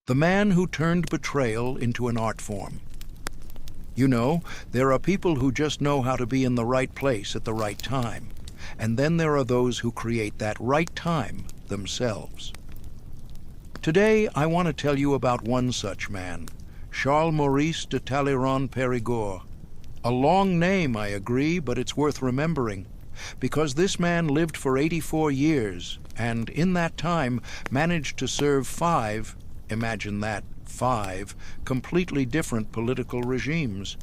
The man who turned betrayal into an art form. You know, there are people who just know how to be in the right place at the right time. And then there are those who create that right time themselves. Today, I want to tell you about one such man, Charles-Maurice de Talleyrand-Périgord. A long name, I agree, but it's worth remembering, because this man lived for 84 years, and in that time managed to serve imagine that, 5 completely different political regimes.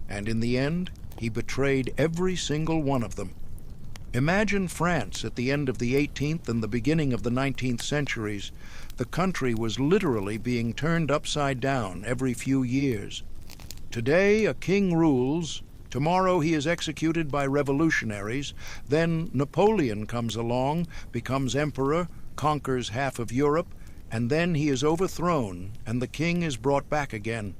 And in the end, he betrayed every single one of them. Imagine France at the end of the 18th and the beginning of the 19th centuries. The country was literally being turned upside down every few years. Today, a king rules. Tomorrow he is executed by revolutionaries. Then Napoleon comes along, becomes emperor, conquers half of Europe, and then he is overthrown, and the king is brought back again.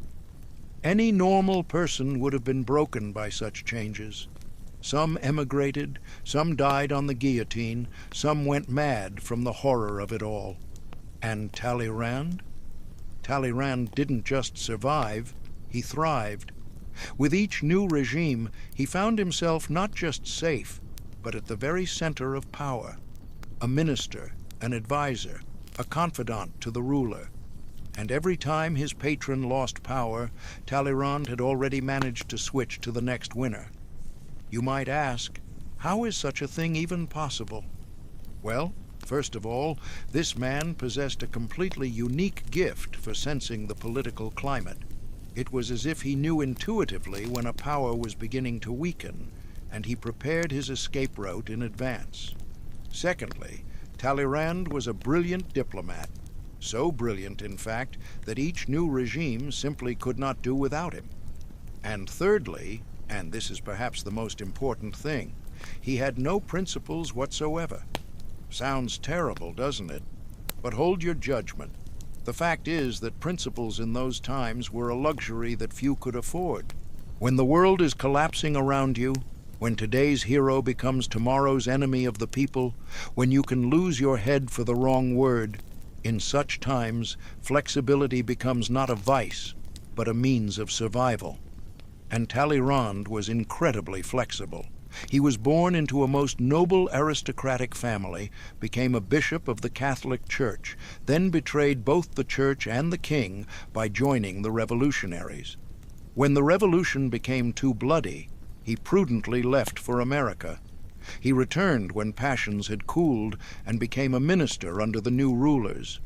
Any normal person would have been broken by such changes. Some emigrated, some died on the guillotine, some went mad from the horror of it all. And Talleyrand? Talleyrand didn't just survive, he thrived. With each new regime, he found himself not just safe, but at the very center of power. A minister, an advisor, a confidant to the ruler. And every time his patron lost power, Talleyrand had already managed to switch to the next winner. You might ask, how is such a thing even possible? Well, first of all, this man possessed a completely unique gift for sensing the political climate. It was as if he knew intuitively when a power was beginning to weaken, and he prepared his escape route in advance. Secondly, Talleyrand was a brilliant diplomat. So brilliant, in fact, that each new regime simply could not do without him. And thirdly, and this is perhaps the most important thing, he had no principles whatsoever. Sounds terrible, doesn't it? But hold your judgment. The fact is that principles in those times were a luxury that few could afford. When the world is collapsing around you, when today's hero becomes tomorrow's enemy of the people, when you can lose your head for the wrong word, in such times, flexibility becomes not a vice, but a means of survival. And Talleyrand was incredibly flexible. He was born into a most noble aristocratic family, became a bishop of the Catholic Church, then betrayed both the church and the king by joining the revolutionaries. When the revolution became too bloody, he prudently left for America. He returned when passions had cooled and became a minister under the new rulers.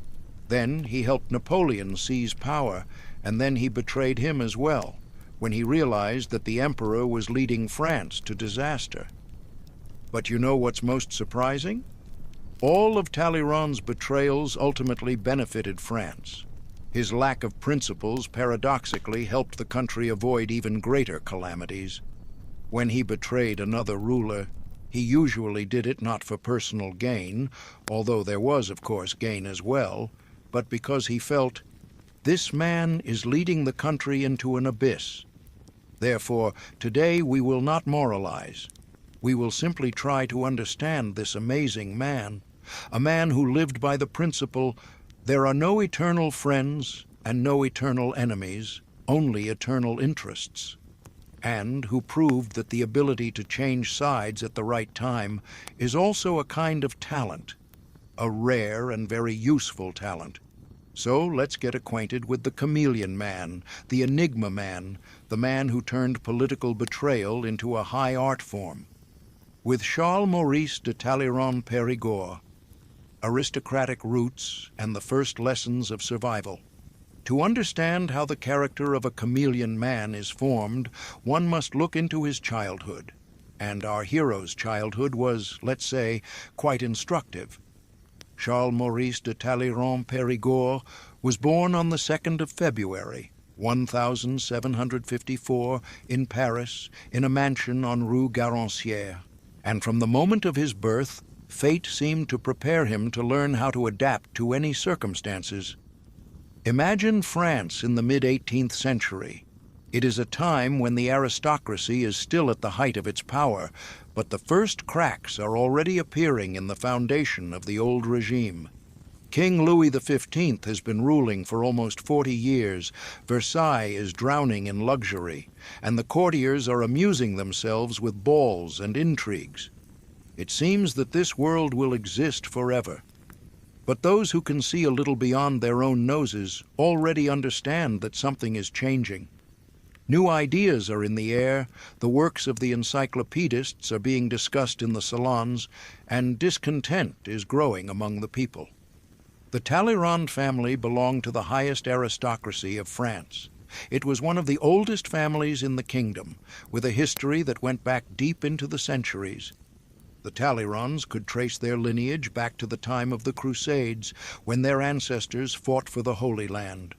Then he helped Napoleon seize power, and then he betrayed him as well, when he realized that the emperor was leading France to disaster. But you know what's most surprising? All of Talleyrand's betrayals ultimately benefited France. His lack of principles paradoxically helped the country avoid even greater calamities. When he betrayed another ruler, he usually did it not for personal gain, although there was, of course, gain as well, but because he felt, this man is leading the country into an abyss. Therefore, today we will not moralize. We will simply try to understand this amazing man, a man who lived by the principle, there are no eternal friends and no eternal enemies, only eternal interests, and who proved that the ability to change sides at the right time is also a kind of talent, a rare and very useful talent. So let's get acquainted with the chameleon man, the enigma man, the man who turned political betrayal into a high art form. With Charles-Maurice de Talleyrand-Périgord, aristocratic roots and the first lessons of survival. To understand how the character of a chameleon man is formed, one must look into his childhood. And our hero's childhood was, let's say, quite instructive. Charles-Maurice de Talleyrand-Périgord was born on the 2nd of February, 1754, in Paris, in a mansion on Rue Garancière. And from the moment of his birth, fate seemed to prepare him to learn how to adapt to any circumstances. Imagine France in the mid-18th century. It is a time when the aristocracy is still at the height of its power, but the first cracks are already appearing in the foundation of the old regime. King Louis XV has been ruling for almost 40 years, Versailles is drowning in luxury, and the courtiers are amusing themselves with balls and intrigues. It seems that this world will exist forever. But those who can see a little beyond their own noses already understand that something is changing. New ideas are in the air, the works of the encyclopedists are being discussed in the salons, and discontent is growing among the people. The Talleyrand family belonged to the highest aristocracy of France. It was one of the oldest families in the kingdom, with a history that went back deep into the centuries. The Talleyrand's could trace their lineage back to the time of the Crusades, when their ancestors fought for the Holy Land.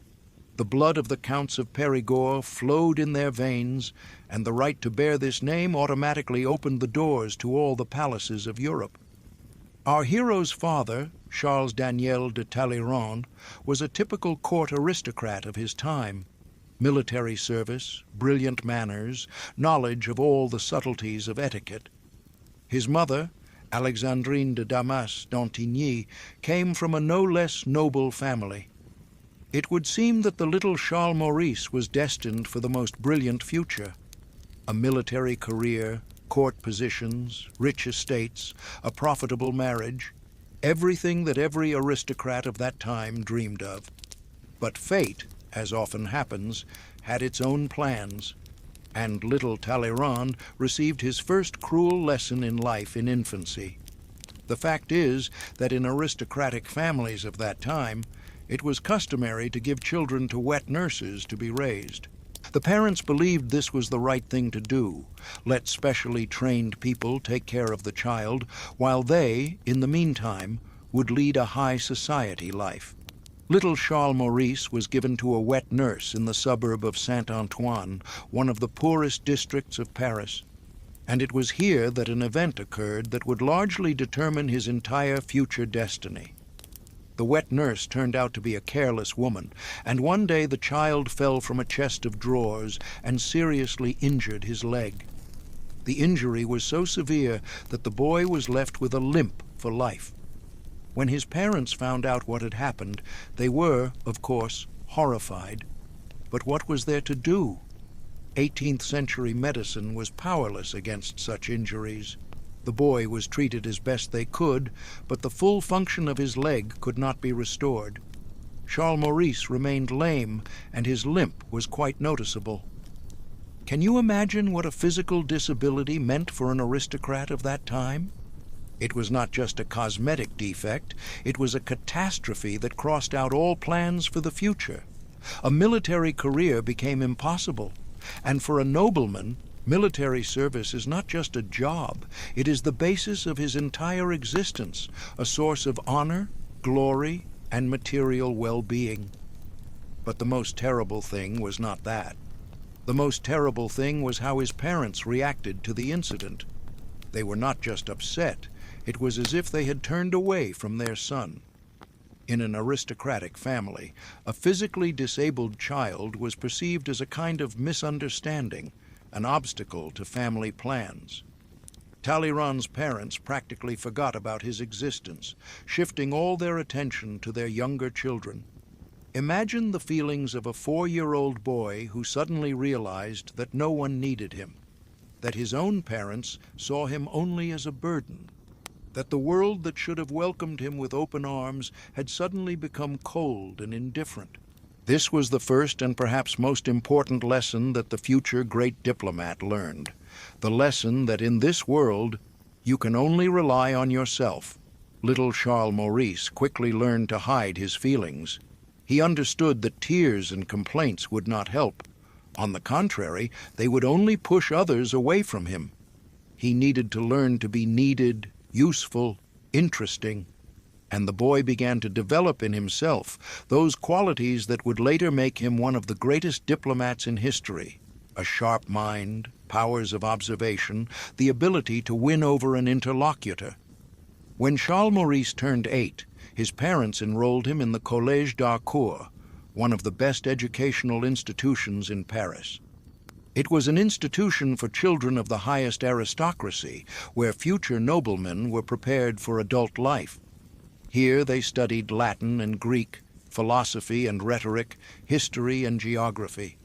The blood of the Counts of Périgord flowed in their veins, and the right to bear this name automatically opened the doors to all the palaces of Europe. Our hero's father, Charles-Daniel de Talleyrand, was a typical court aristocrat of his time. Military service, brilliant manners, knowledge of all the subtleties of etiquette. His mother, Alexandrine de Damas d'Antigny, came from a no less noble family. It would seem that the little Charles-Maurice was destined for the most brilliant future. A military career, court positions, rich estates, a profitable marriage, everything that every aristocrat of that time dreamed of. But fate, as often happens, had its own plans, and little Talleyrand received his first cruel lesson in life in infancy. The fact is that in aristocratic families of that time, it was customary to give children to wet nurses to be raised. The parents believed this was the right thing to do, let specially trained people take care of the child, while they, in the meantime, would lead a high society life. Little Charles-Maurice was given to a wet nurse in the suburb of Saint-Antoine, one of the poorest districts of Paris. And it was here that an event occurred that would largely determine his entire future destiny. The wet nurse turned out to be a careless woman, and one day the child fell from a chest of drawers and seriously injured his leg. The injury was so severe that the boy was left with a limp for life. When his parents found out what had happened, they were, of course, horrified. But what was there to do? 18th century medicine was powerless against such injuries. The boy was treated as best they could, but the full function of his leg could not be restored. Charles-Maurice remained lame, and his limp was quite noticeable. Can you imagine what a physical disability meant for an aristocrat of that time? It was not just a cosmetic defect, it was a catastrophe that crossed out all plans for the future. A military career became impossible, and for a nobleman, military service is not just a job, it is the basis of his entire existence, a source of honor, glory, and material well-being. But the most terrible thing was not that. The most terrible thing was how his parents reacted to the incident. They were not just upset, it was as if they had turned away from their son. In an aristocratic family, a physically disabled child was perceived as a kind of misunderstanding, an obstacle to family plans. Talleyrand's parents practically forgot about his existence, shifting all their attention to their younger children. Imagine the feelings of a 4-year-old boy who suddenly realized that no one needed him, that his own parents saw him only as a burden, that the world that should have welcomed him with open arms had suddenly become cold and indifferent. This was the first and perhaps most important lesson that the future great diplomat learned. The lesson that in this world, you can only rely on yourself. Little Charles-Maurice quickly learned to hide his feelings. He understood that tears and complaints would not help. On the contrary, they would only push others away from him. He needed to learn to be needed, useful, interesting. And the boy began to develop in himself those qualities that would later make him one of the greatest diplomats in history: a sharp mind, powers of observation, the ability to win over an interlocutor. When Charles-Maurice turned 8, his parents enrolled him in the Collège d'Harcourt, one of the best educational institutions in Paris. It was an institution for children of the highest aristocracy, where future noblemen were prepared for adult life. Here they studied Latin and Greek, philosophy and rhetoric, history and geography.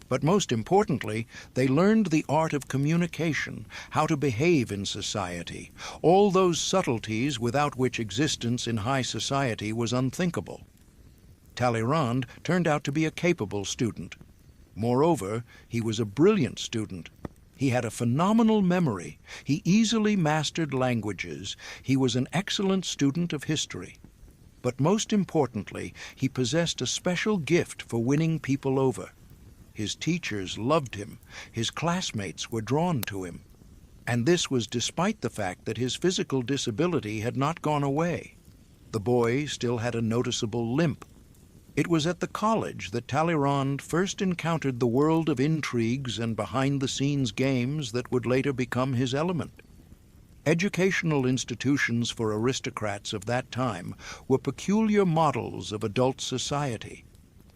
But most importantly, they learned the art of communication, how to behave in society, all those subtleties without which existence in high society was unthinkable. Talleyrand turned out to be a capable student. Moreover, he was a brilliant student. He had a phenomenal memory. He easily mastered languages. He was an excellent student of history. But most importantly, he possessed a special gift for winning people over. His teachers loved him. His classmates were drawn to him. And this was despite the fact that his physical disability had not gone away. The boy still had a noticeable limp. It was at the college that Talleyrand first encountered the world of intrigues and behind-the-scenes games that would later become his element. Educational institutions for aristocrats of that time were peculiar models of adult society.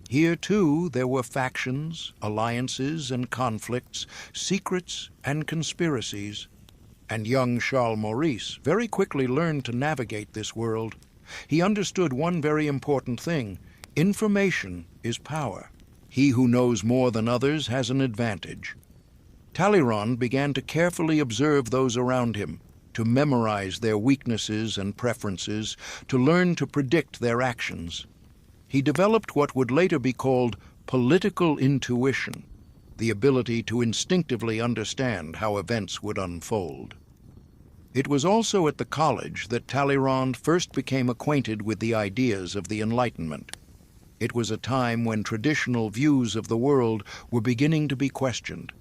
Here, too, there were factions, alliances and conflicts, secrets and conspiracies. And young Charles-Maurice very quickly learned to navigate this world. He understood one very important thing: information is power. He who knows more than others has an advantage. Talleyrand began to carefully observe those around him, to memorize their weaknesses and preferences, to learn to predict their actions. He developed what would later be called political intuition, the ability to instinctively understand how events would unfold. It was also at the college that Talleyrand first became acquainted with the ideas of the Enlightenment. It was a time when traditional views of the world were beginning to be questioned.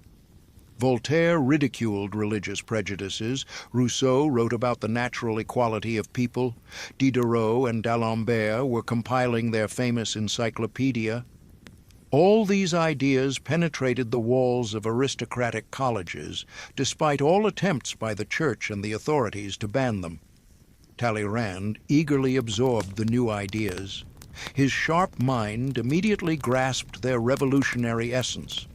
Voltaire ridiculed religious prejudices. Rousseau wrote about the natural equality of people. Diderot and d'Alembert were compiling their famous encyclopedia. All these ideas penetrated the walls of aristocratic colleges, despite all attempts by the church and the authorities to ban them. Talleyrand eagerly absorbed the new ideas. His sharp mind immediately grasped their revolutionary essence.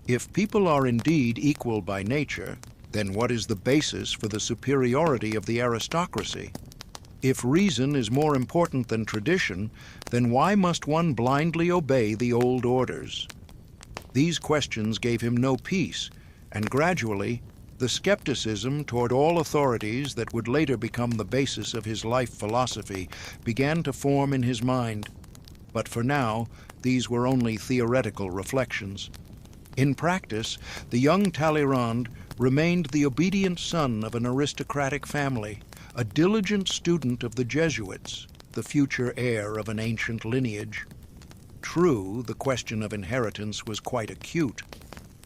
If people are indeed equal by nature, then what is the basis for the superiority of the aristocracy? If reason is more important than tradition, then why must one blindly obey the old orders? These questions gave him no peace, and gradually, the skepticism toward all authorities that would later become the basis of his life philosophy began to form in his mind. But for now, these were only theoretical reflections. In practice, the young Talleyrand remained the obedient son of an aristocratic family, a diligent student of the Jesuits, the future heir of an ancient lineage. True, the question of inheritance was quite acute.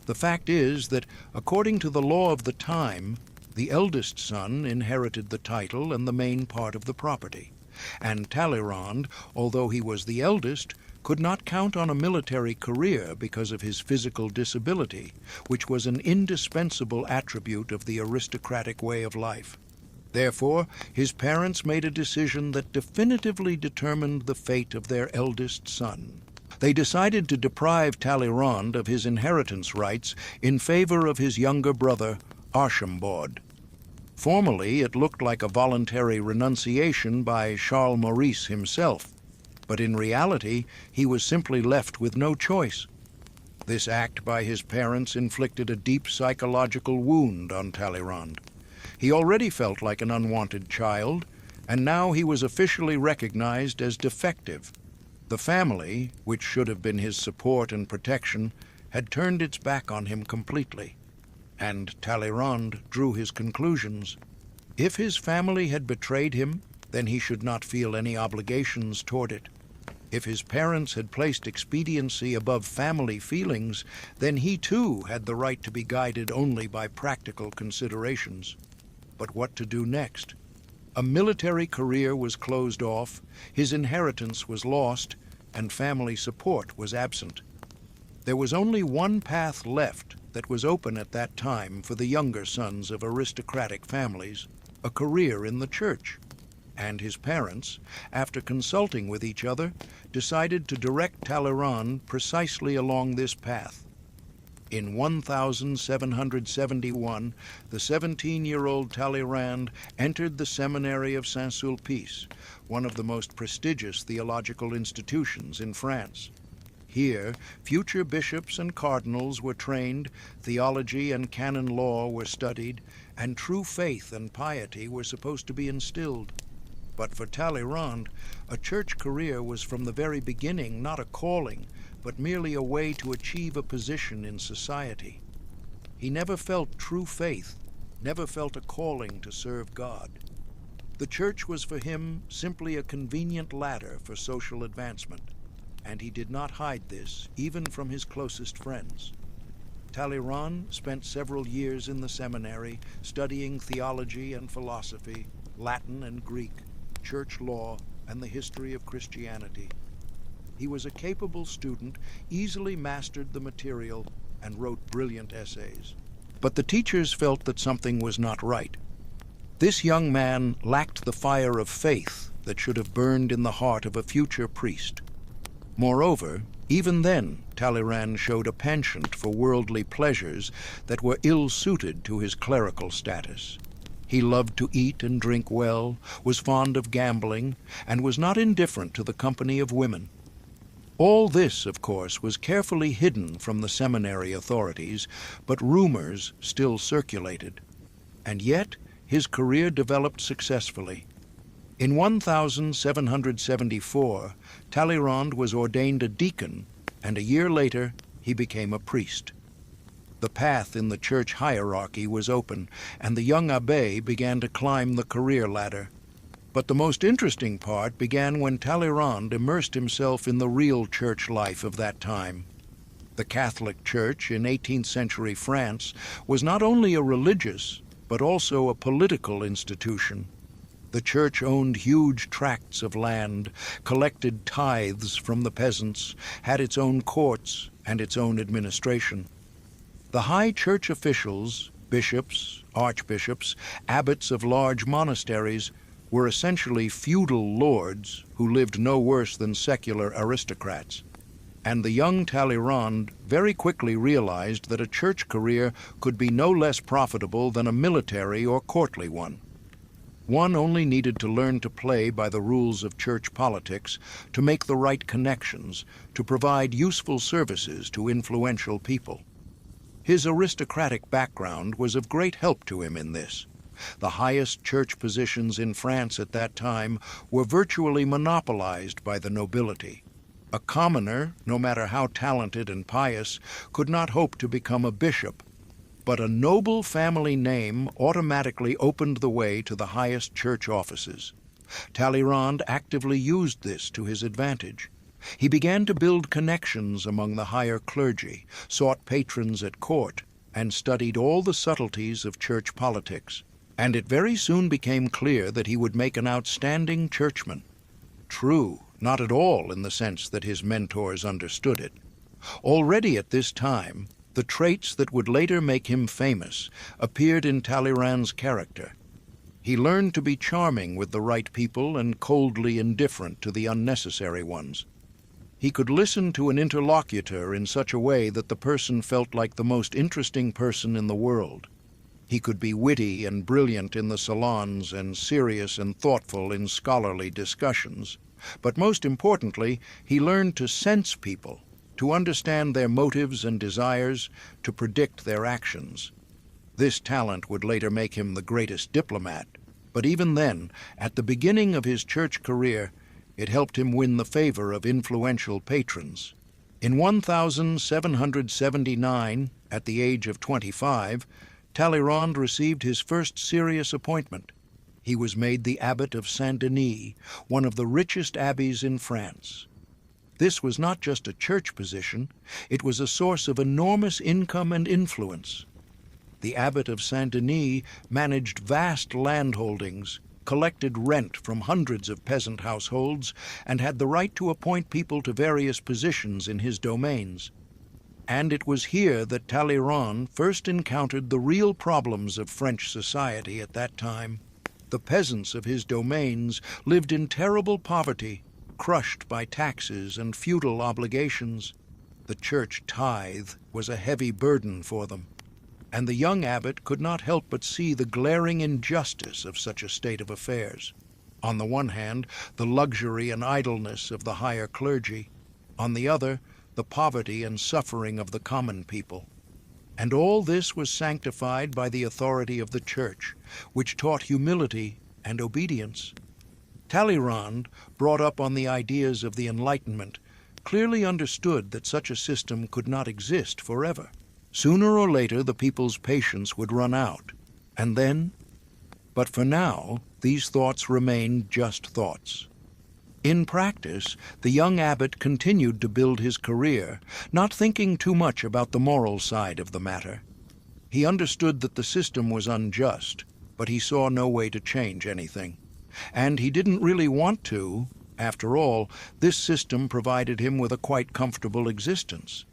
The fact is that, according to the law of the time, the eldest son inherited the title and the main part of the property, and Talleyrand, although he was the eldest, could not count on a military career because of his physical disability, which was an indispensable attribute of the aristocratic way of life. Therefore, his parents made a decision that definitively determined the fate of their eldest son. They decided to deprive Talleyrand of his inheritance rights in favor of his younger brother, Archambaud. Formally, it looked like a voluntary renunciation by Charles-Maurice himself, but in reality, he was simply left with no choice. This act by his parents inflicted a deep psychological wound on Talleyrand. He already felt like an unwanted child, and now he was officially recognized as defective. The family, which should have been his support and protection, had turned its back on him completely. And Talleyrand drew his conclusions. If his family had betrayed him, then he should not feel any obligations toward it. If his parents had placed expediency above family feelings, then he too had the right to be guided only by practical considerations. But what to do next? A military career was closed off, his inheritance was lost, and family support was absent. There was only one path left that was open at that time for the younger sons of aristocratic families, a career in the church. And his parents, after consulting with each other, decided to direct Talleyrand precisely along this path. In 1771, the 17-year-old Talleyrand entered the seminary of Saint-Sulpice, one of the most prestigious theological institutions in France. Here, future bishops and cardinals were trained, theology and canon law were studied, and true faith and piety were supposed to be instilled. But for Talleyrand, a church career was from the very beginning not a calling, but merely a way to achieve a position in society. He never felt true faith, never felt a calling to serve God. The church was for him simply a convenient ladder for social advancement, and he did not hide this, even from his closest friends. Talleyrand spent several years in the seminary, studying theology and philosophy, Latin and Greek, church law, and the history of Christianity. He was a capable student, easily mastered the material, and wrote brilliant essays. But the teachers felt that something was not right. This young man lacked the fire of faith that should have burned in the heart of a future priest. Moreover, even then, Talleyrand showed a penchant for worldly pleasures that were ill-suited to his clerical status. He loved to eat and drink well, was fond of gambling, and was not indifferent to the company of women. All this, of course, was carefully hidden from the seminary authorities, but rumors still circulated. And yet, his career developed successfully. In 1774, Talleyrand was ordained a deacon, and a year later, he became a priest. The path in the church hierarchy was open, and the young abbé began to climb the career ladder. But the most interesting part began when Talleyrand immersed himself in the real church life of that time. The Catholic Church in 18th century France was not only a religious, but also a political institution. The church owned huge tracts of land, collected tithes from the peasants, had its own courts and its own administration. The high church officials, bishops, archbishops, abbots of large monasteries, were essentially feudal lords who lived no worse than secular aristocrats. And the young Talleyrand very quickly realized that a church career could be no less profitable than a military or courtly one. One only needed to learn to play by the rules of church politics, to make the right connections, to provide useful services to influential people. His aristocratic background was of great help to him in this. The highest church positions in France at that time were virtually monopolized by the nobility. A commoner, no matter how talented and pious, could not hope to become a bishop, but a noble family name automatically opened the way to the highest church offices. Talleyrand actively used this to his advantage. He began to build connections among the higher clergy, sought patrons at court, and studied all the subtleties of church politics. And it very soon became clear that he would make an outstanding churchman. True, not at all in the sense that his mentors understood it. Already at this time, the traits that would later make him famous appeared in Talleyrand's character. He learned to be charming with the right people and coldly indifferent to the unnecessary ones. He could listen to an interlocutor in such a way that the person felt like the most interesting person in the world. He could be witty and brilliant in the salons and serious and thoughtful in scholarly discussions. But most importantly, he learned to sense people, to understand their motives and desires, to predict their actions. This talent would later make him the greatest diplomat, but even then, at the beginning of his church career, it helped him win the favor of influential patrons. In 1779, at the age of 25, Talleyrand received his first serious appointment. He was made the abbot of Saint-Denis, one of the richest abbeys in France. This was not just a church position, it was a source of enormous income and influence. The abbot of Saint-Denis managed vast landholdings, collected rent from hundreds of peasant households, and had the right to appoint people to various positions in his domains. And it was here that Talleyrand first encountered the real problems of French society at that time. The peasants of his domains lived in terrible poverty, crushed by taxes and feudal obligations. The church tithe was a heavy burden for them, and the young abbot could not help but see the glaring injustice of such a state of affairs. On the one hand, the luxury and idleness of the higher clergy; on the other, the poverty and suffering of the common people. And all this was sanctified by the authority of the Church, which taught humility and obedience. Talleyrand, brought up on the ideas of the Enlightenment, clearly understood that such a system could not exist forever. Sooner or later the people's patience would run out, and then... But for now, these thoughts remained just thoughts. In practice, the young abbot continued to build his career, not thinking too much about the moral side of the matter. He understood that the system was unjust, but he saw no way to change anything. And he didn't really want to. After all, this system provided him with a quite comfortable existence.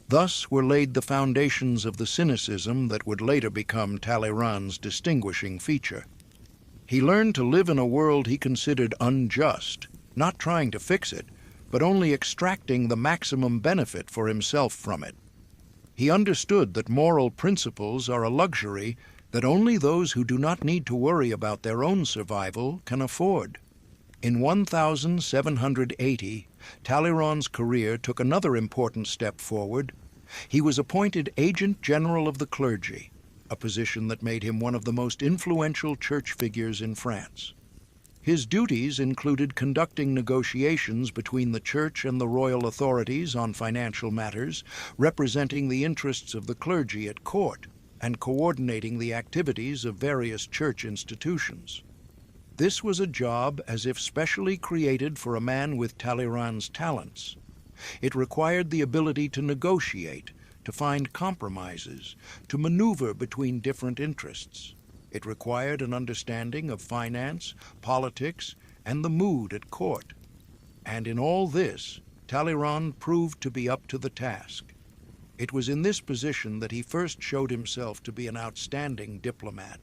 Thus were laid the foundations of the cynicism that would later become Talleyrand's distinguishing feature. He learned to live in a world he considered unjust, not trying to fix it, but only extracting the maximum benefit for himself from it. He understood that moral principles are a luxury that only those who do not need to worry about their own survival can afford. In 1780, Talleyrand's career took another important step forward. He was appointed Agent General of the Clergy, a position that made him one of the most influential church figures in France. His duties included conducting negotiations between the church and the royal authorities on financial matters, representing the interests of the clergy at court, and coordinating the activities of various church institutions. This was a job as if specially created for a man with Talleyrand's talents. It required the ability to negotiate, to find compromises, to maneuver between different interests. It required an understanding of finance, politics, and the mood at court. And in all this, Talleyrand proved to be up to the task. It was in this position that he first showed himself to be an outstanding diplomat.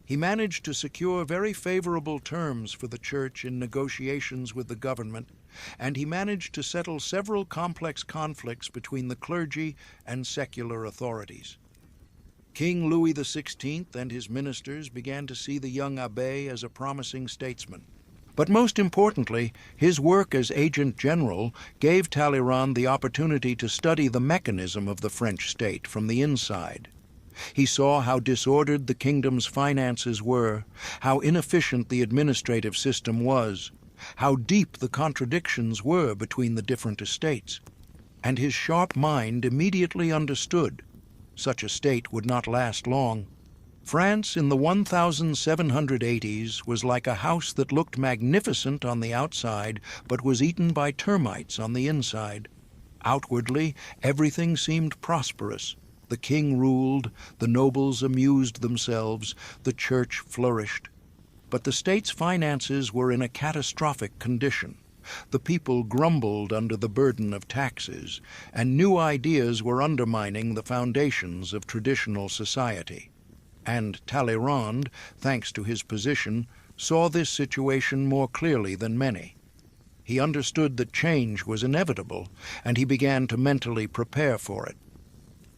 He managed to secure very favorable terms for the church in negotiations with the government, and he managed to settle several complex conflicts between the clergy and secular authorities. King Louis XVI and his ministers began to see the young abbé as a promising statesman. But most importantly, his work as agent general gave Talleyrand the opportunity to study the mechanism of the French state from the inside. He saw how disordered the kingdom's finances were, how inefficient the administrative system was, how deep the contradictions were between the different estates. And his sharp mind immediately understood such a state would not last long. France in the 1780s was like a house that looked magnificent on the outside, but was eaten by termites on the inside. Outwardly, everything seemed prosperous. The king ruled, the nobles amused themselves, the church flourished. But the state's finances were in a catastrophic condition. The people grumbled under the burden of taxes, and new ideas were undermining the foundations of traditional society. And Talleyrand, thanks to his position, saw this situation more clearly than many. He understood that change was inevitable, and he began to mentally prepare for it.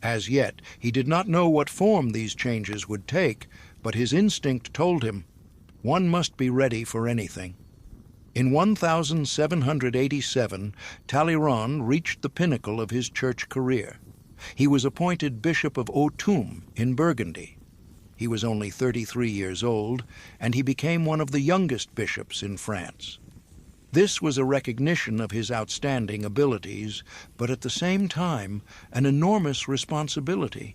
As yet, he did not know what form these changes would take, but his instinct told him, one must be ready for anything. In 1787, Talleyrand reached the pinnacle of his church career. He was appointed Bishop of Autun in Burgundy. He was only 33 years old, and he became one of the youngest bishops in France. This was a recognition of his outstanding abilities, but at the same time, an enormous responsibility.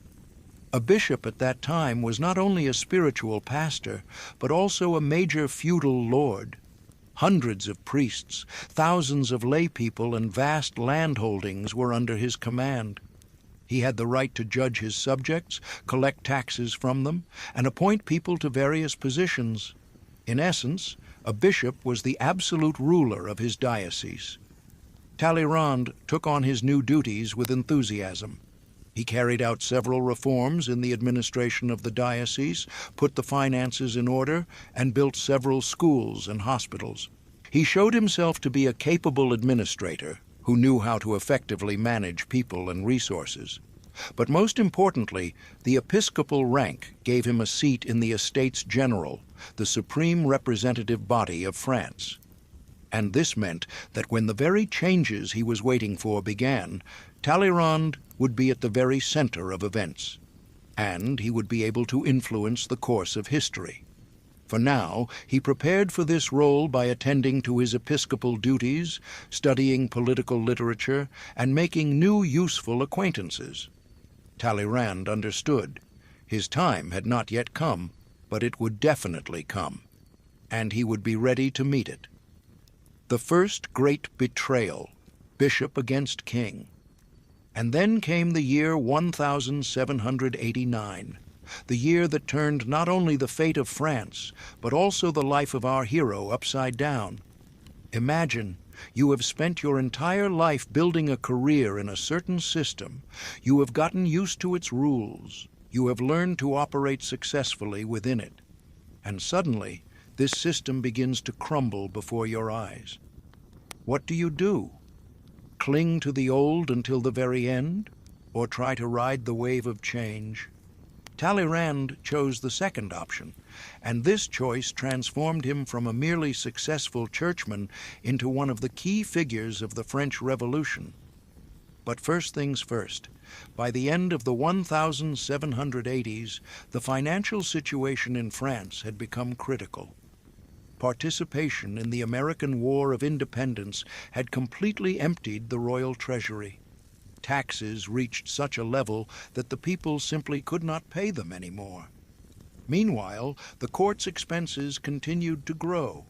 A bishop at that time was not only a spiritual pastor, but also a major feudal lord. Hundreds of priests, thousands of lay people, and vast landholdings were under his command. He had the right to judge his subjects, collect taxes from them, and appoint people to various positions. In essence, a bishop was the absolute ruler of his diocese. Talleyrand took on his new duties with enthusiasm. He carried out several reforms in the administration of the diocese, put the finances in order, and built several schools and hospitals. He showed himself to be a capable administrator who knew how to effectively manage people and resources. But most importantly, the episcopal rank gave him a seat in the Estates General, the supreme representative body of France. And this meant that when the very changes he was waiting for began, Talleyrand would be at the very center of events, and he would be able to influence the course of history. For now, he prepared for this role by attending to his episcopal duties, studying political literature, and making new useful acquaintances. Talleyrand understood. His time had not yet come, but it would definitely come, and he would be ready to meet it. The first great betrayal, bishop against king. And then came the year 1789, the year that turned not only the fate of France, but also the life of our hero upside down. Imagine, you have spent your entire life building a career in a certain system. You have gotten used to its rules. You have learned to operate successfully within it. And suddenly, this system begins to crumble before your eyes. What do? Cling to the old until the very end, or try to ride the wave of change? Talleyrand chose the second option, and this choice transformed him from a merely successful churchman into one of the key figures of the French Revolution. But first things first, by the end of the 1780s, the financial situation in France had become critical. Participation in the American War of Independence had completely emptied the royal treasury. Taxes reached such a level that the people simply could not pay them anymore. Meanwhile, the court's expenses continued to grow.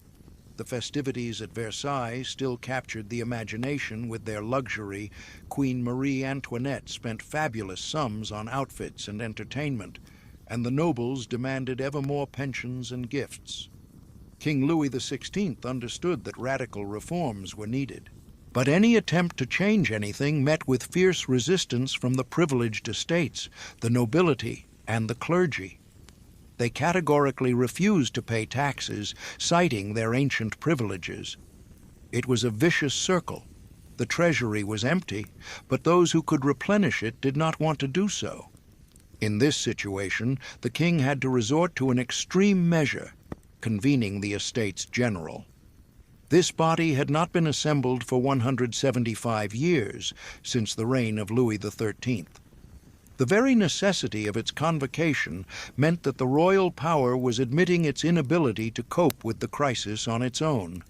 The festivities at Versailles still captured the imagination with their luxury. Queen Marie Antoinette spent fabulous sums on outfits and entertainment, and the nobles demanded ever more pensions and gifts. King Louis XVI understood that radical reforms were needed. But any attempt to change anything met with fierce resistance from the privileged estates, the nobility, and the clergy. They categorically refused to pay taxes, citing their ancient privileges. It was a vicious circle. The treasury was empty, but those who could replenish it did not want to do so. In this situation, the king had to resort to an extreme measure, convening the Estates General. This body had not been assembled for 175 years, since the reign of Louis XIII. The very necessity of its convocation meant that the royal power was admitting its inability to cope with the crisis on its own.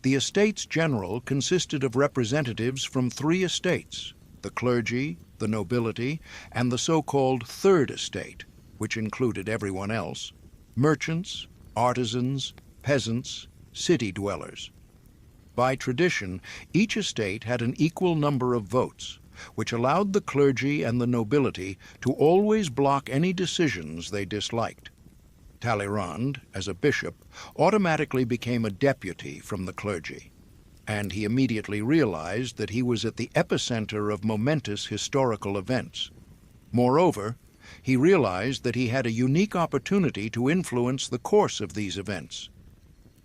The Estates General consisted of representatives from three estates: the clergy, the nobility, and the so-called Third Estate, which included everyone else: merchants, artisans, peasants, city dwellers. By tradition, each estate had an equal number of votes, which allowed the clergy and the nobility to always block any decisions they disliked. Talleyrand, as a bishop, automatically became a deputy from the clergy, and he immediately realized that he was at the epicenter of momentous historical events. Moreover, he realized that he had a unique opportunity to influence the course of these events.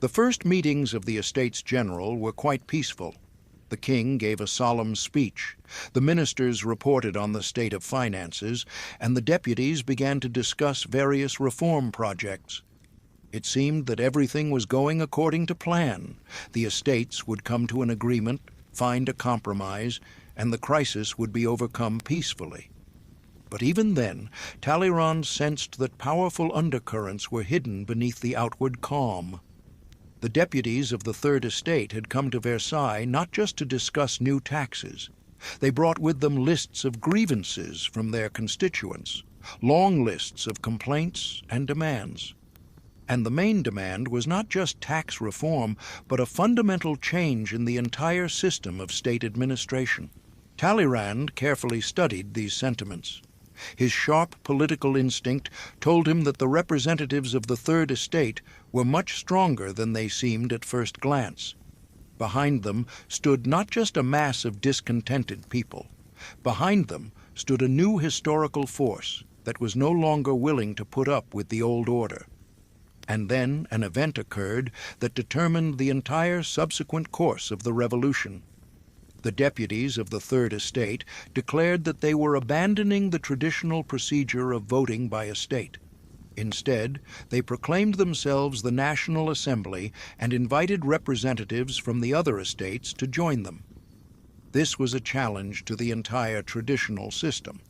The first meetings of the Estates General were quite peaceful. The king gave a solemn speech, the ministers reported on the state of finances, and the deputies began to discuss various reform projects. It seemed that everything was going according to plan. The estates would come to an agreement, find a compromise, and the crisis would be overcome peacefully. But even then, Talleyrand sensed that powerful undercurrents were hidden beneath the outward calm. The deputies of the Third Estate had come to Versailles not just to discuss new taxes. They brought with them lists of grievances from their constituents, long lists of complaints and demands. And the main demand was not just tax reform, but a fundamental change in the entire system of state administration. Talleyrand carefully studied these sentiments. His sharp political instinct told him that the representatives of the Third Estate were much stronger than they seemed at first glance. Behind them stood not just a mass of discontented people. Behind them stood a new historical force that was no longer willing to put up with the old order. And then an event occurred that determined the entire subsequent course of the revolution. The deputies of the Third Estate declared that they were abandoning the traditional procedure of voting by estate. Instead, they proclaimed themselves the National Assembly and invited representatives from the other estates to join them. This was a challenge to the entire traditional system.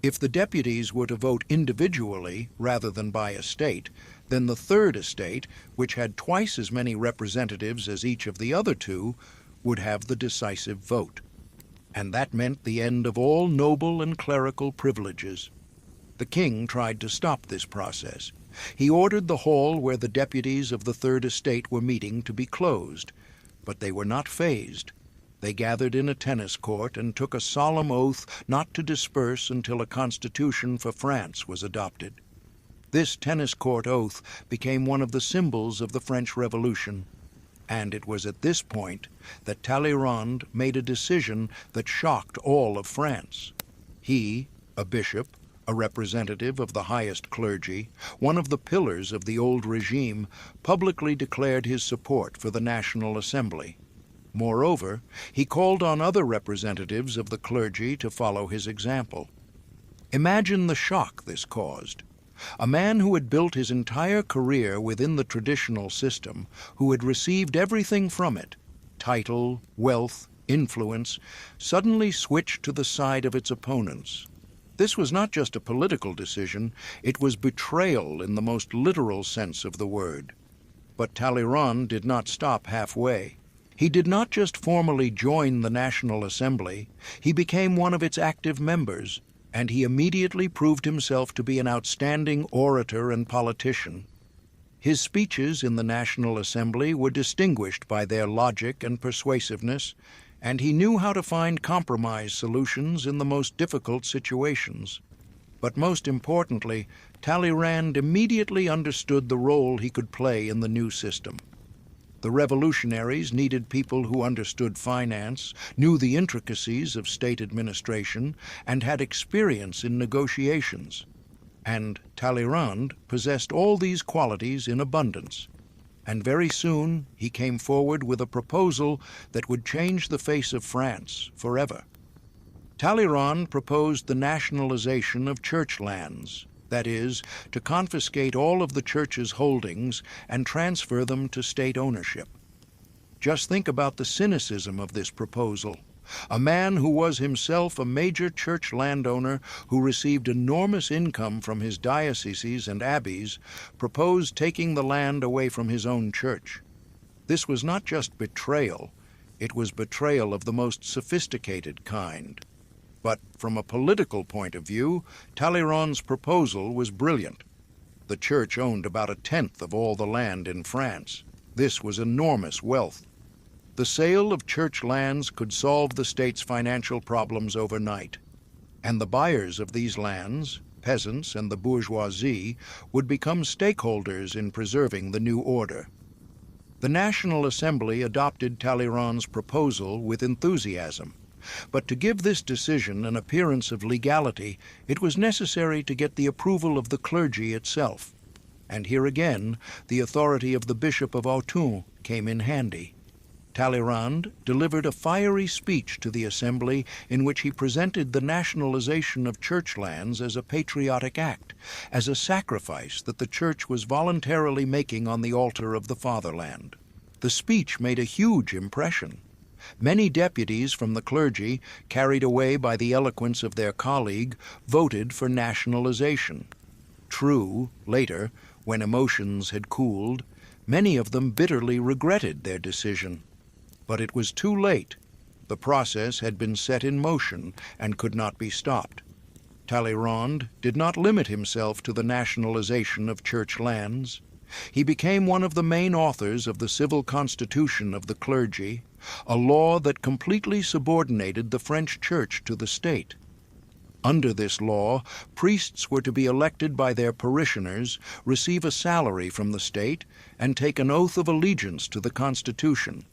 If the deputies were to vote individually rather than by estate, then the Third Estate, which had twice as many representatives as each of the other two, would have the decisive vote. And that meant the end of all noble and clerical privileges. The king tried to stop this process. He ordered the hall where the deputies of the Third Estate were meeting to be closed, but they were not fazed. They gathered in a tennis court and took a solemn oath not to disperse until a constitution for France was adopted. This tennis court oath became one of the symbols of the French Revolution, and it was at this point that Talleyrand made a decision that shocked all of France. He, a bishop, a representative of the highest clergy, one of the pillars of the old regime, publicly declared his support for the National Assembly. Moreover, he called on other representatives of the clergy to follow his example. Imagine the shock this caused. A man who had built his entire career within the traditional system, who had received everything from it, title, wealth, influence, suddenly switched to the side of its opponents. This was not just a political decision, it was betrayal in the most literal sense of the word. But Talleyrand did not stop halfway. He did not just formally join the National Assembly, he became one of its active members, and he immediately proved himself to be an outstanding orator and politician. His speeches in the National Assembly were distinguished by their logic and persuasiveness, and he knew how to find compromise solutions in the most difficult situations. But most importantly, Talleyrand immediately understood the role he could play in the new system. The revolutionaries needed people who understood finance, knew the intricacies of state administration, and had experience in negotiations. And Talleyrand possessed all these qualities in abundance. And very soon he came forward with a proposal that would change the face of France forever. Talleyrand proposed the nationalization of church lands, that is, to confiscate all of the church's holdings and transfer them to state ownership. Just think about the cynicism of this proposal. A man who was himself a major church landowner who received enormous income from his dioceses and abbeys proposed taking the land away from his own church. This was not just betrayal, it was betrayal of the most sophisticated kind. But from a political point of view, Talleyrand's proposal was brilliant. The church owned about a tenth of all the land in France. This was enormous wealth. The sale of church lands could solve the state's financial problems overnight, and the buyers of these lands, peasants and the bourgeoisie, would become stakeholders in preserving the new order. The National Assembly adopted Talleyrand's proposal with enthusiasm, but to give this decision an appearance of legality, it was necessary to get the approval of the clergy itself. And here again, the authority of the Bishop of Autun came in handy. Talleyrand delivered a fiery speech to the Assembly in which he presented the nationalization of church lands as a patriotic act, as a sacrifice that the Church was voluntarily making on the altar of the fatherland. The speech made a huge impression. Many deputies from the clergy, carried away by the eloquence of their colleague, voted for nationalization. True, later, when emotions had cooled, many of them bitterly regretted their decision. But it was too late. The process had been set in motion and could not be stopped. Talleyrand did not limit himself to the nationalization of church lands. He became one of the main authors of the civil constitution of the clergy, a law that completely subordinated the French church to the state. Under this law, priests were to be elected by their parishioners, receive a salary from the state, and take an oath of allegiance to the Constitution.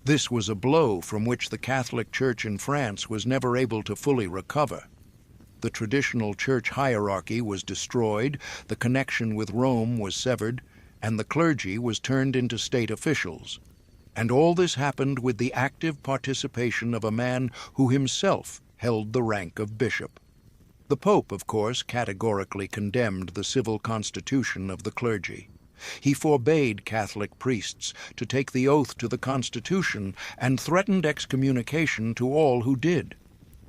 This was a blow from which the Catholic Church in France was never able to fully recover. The traditional church hierarchy was destroyed, the connection with Rome was severed, and the clergy was turned into state officials. And all this happened with the active participation of a man who himself held the rank of bishop. The Pope, of course, categorically condemned the civil constitution of the clergy. He forbade Catholic priests to take the oath to the Constitution and threatened excommunication to all who did.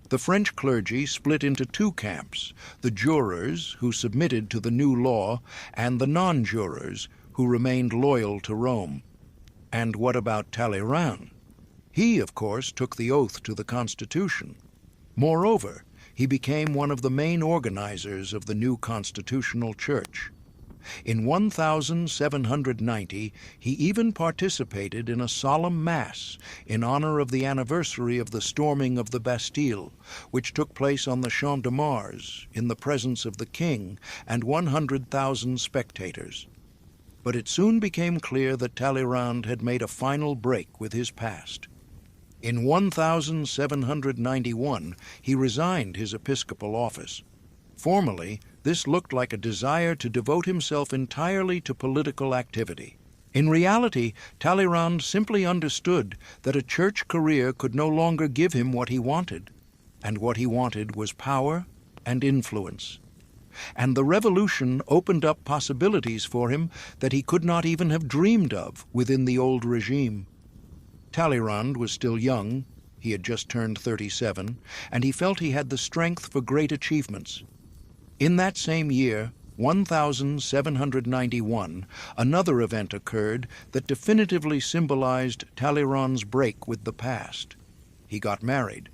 The French clergy split into two camps, the jurors, who submitted to the new law, and the non-jurors, who remained loyal to Rome. And what about Talleyrand? He, of course, took the oath to the Constitution. Moreover, he became one of the main organizers of the new constitutional church. In 1790, he even participated in a solemn mass in honor of the anniversary of the storming of the Bastille, which took place on the Champ de Mars in the presence of the king and 100,000 spectators. But it soon became clear that Talleyrand had made a final break with his past. In 1791, he resigned his episcopal office. Formally, this looked like a desire to devote himself entirely to political activity. In reality, Talleyrand simply understood that a church career could no longer give him what he wanted, and what he wanted was power and influence. And the revolution opened up possibilities for him that he could not even have dreamed of within the old regime. Talleyrand was still young, he had just turned 37, and he felt he had the strength for great achievements. In that same year, 1791, another event occurred that definitively symbolized Talleyrand's break with the past. He got married.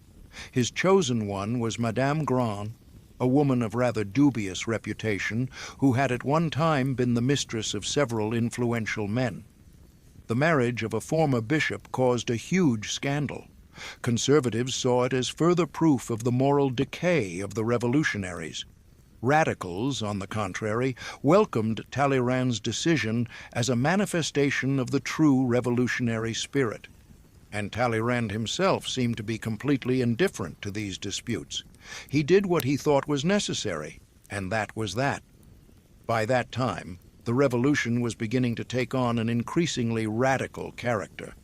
His chosen one was Madame Grand, a woman of rather dubious reputation who had at one time been the mistress of several influential men. The marriage of a former bishop caused a huge scandal. Conservatives saw it as further proof of the moral decay of the revolutionaries. Radicals, on the contrary, welcomed Talleyrand's decision as a manifestation of the true revolutionary spirit. And Talleyrand himself seemed to be completely indifferent to these disputes. He did what he thought was necessary, and that was that. By that time, the revolution was beginning to take on an increasingly radical character.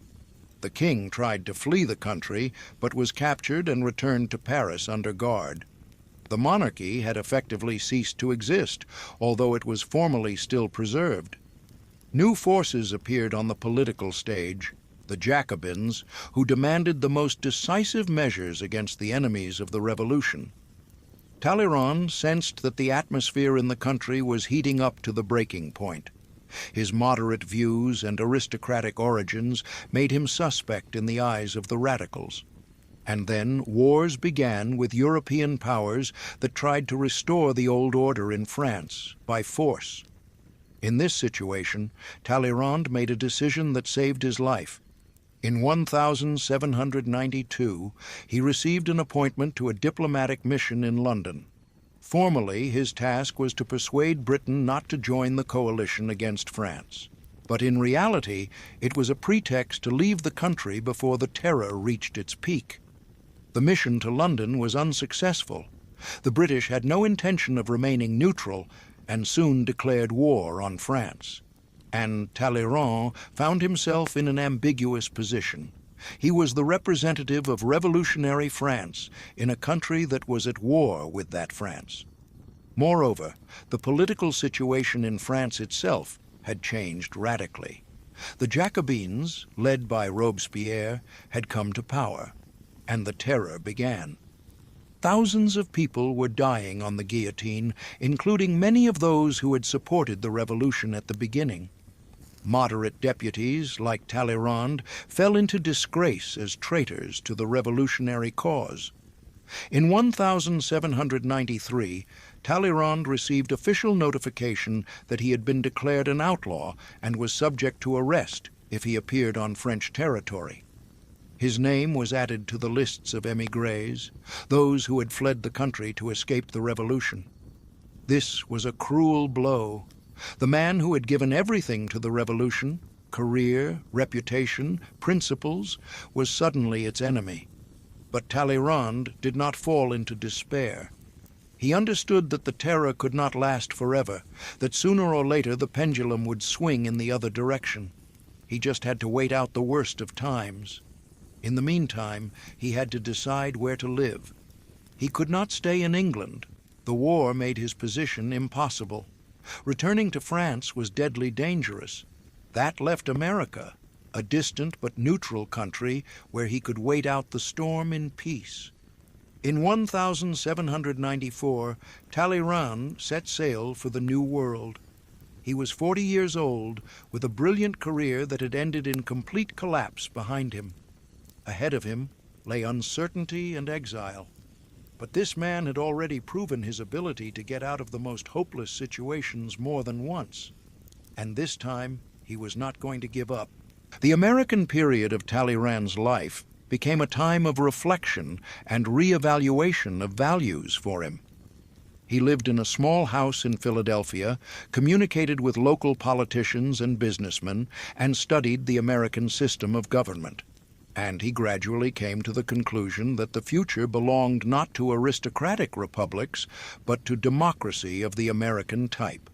The king tried to flee the country, but was captured and returned to Paris under guard. The monarchy had effectively ceased to exist, although it was formally still preserved. New forces appeared on the political stage, the Jacobins, who demanded the most decisive measures against the enemies of the revolution. Talleyrand sensed that the atmosphere in the country was heating up to the breaking point. His moderate views and aristocratic origins made him suspect in the eyes of the radicals. And then wars began with European powers that tried to restore the old order in France by force. In this situation, Talleyrand made a decision that saved his life. In 1792, he received an appointment to a diplomatic mission in London. Formally, his task was to persuade Britain not to join the coalition against France. But in reality, it was a pretext to leave the country before the terror reached its peak. The mission to London was unsuccessful. The British had no intention of remaining neutral and soon declared war on France. And Talleyrand found himself in an ambiguous position. He was the representative of revolutionary France in a country that was at war with that France. Moreover, the political situation in France itself had changed radically. The Jacobins, led by Robespierre, had come to power, and the terror began. Thousands of people were dying on the guillotine, including many of those who had supported the revolution at the beginning. Moderate deputies, like Talleyrand, fell into disgrace as traitors to the revolutionary cause. In 1793, Talleyrand received official notification that he had been declared an outlaw and was subject to arrest if he appeared on French territory. His name was added to the lists of émigrés, those who had fled the country to escape the revolution. This was a cruel blow. The man who had given everything to the revolution, career, reputation, principles, was suddenly its enemy. But Talleyrand did not fall into despair. He understood that the terror could not last forever, that sooner or later the pendulum would swing in the other direction. He just had to wait out the worst of times. In the meantime, he had to decide where to live. He could not stay in England. The war made his position impossible. Returning to France was deadly dangerous. That left America, a distant but neutral country where he could wait out the storm in peace. In 1794, Talleyrand set sail for the New World. He was 40 years old, with a brilliant career that had ended in complete collapse behind him. Ahead of him lay uncertainty and exile. But this man had already proven his ability to get out of the most hopeless situations more than once. And this time, he was not going to give up. The American period of Talleyrand's life became a time of reflection and re-evaluation of values for him. He lived in a small house in Philadelphia, communicated with local politicians and businessmen, and studied the American system of government. And he gradually came to the conclusion that the future belonged not to aristocratic republics, but to democracy of the American type.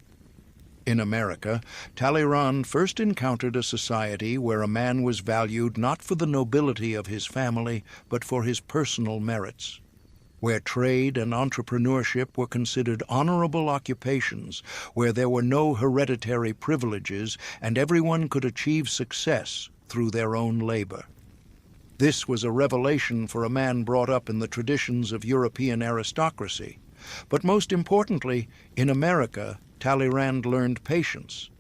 In America, Talleyrand first encountered a society where a man was valued not for the nobility of his family, but for his personal merits, where trade and entrepreneurship were considered honorable occupations, where there were no hereditary privileges and everyone could achieve success through their own labor. This was a revelation for a man brought up in the traditions of European aristocracy. But most importantly, in America, Talleyrand learned patience.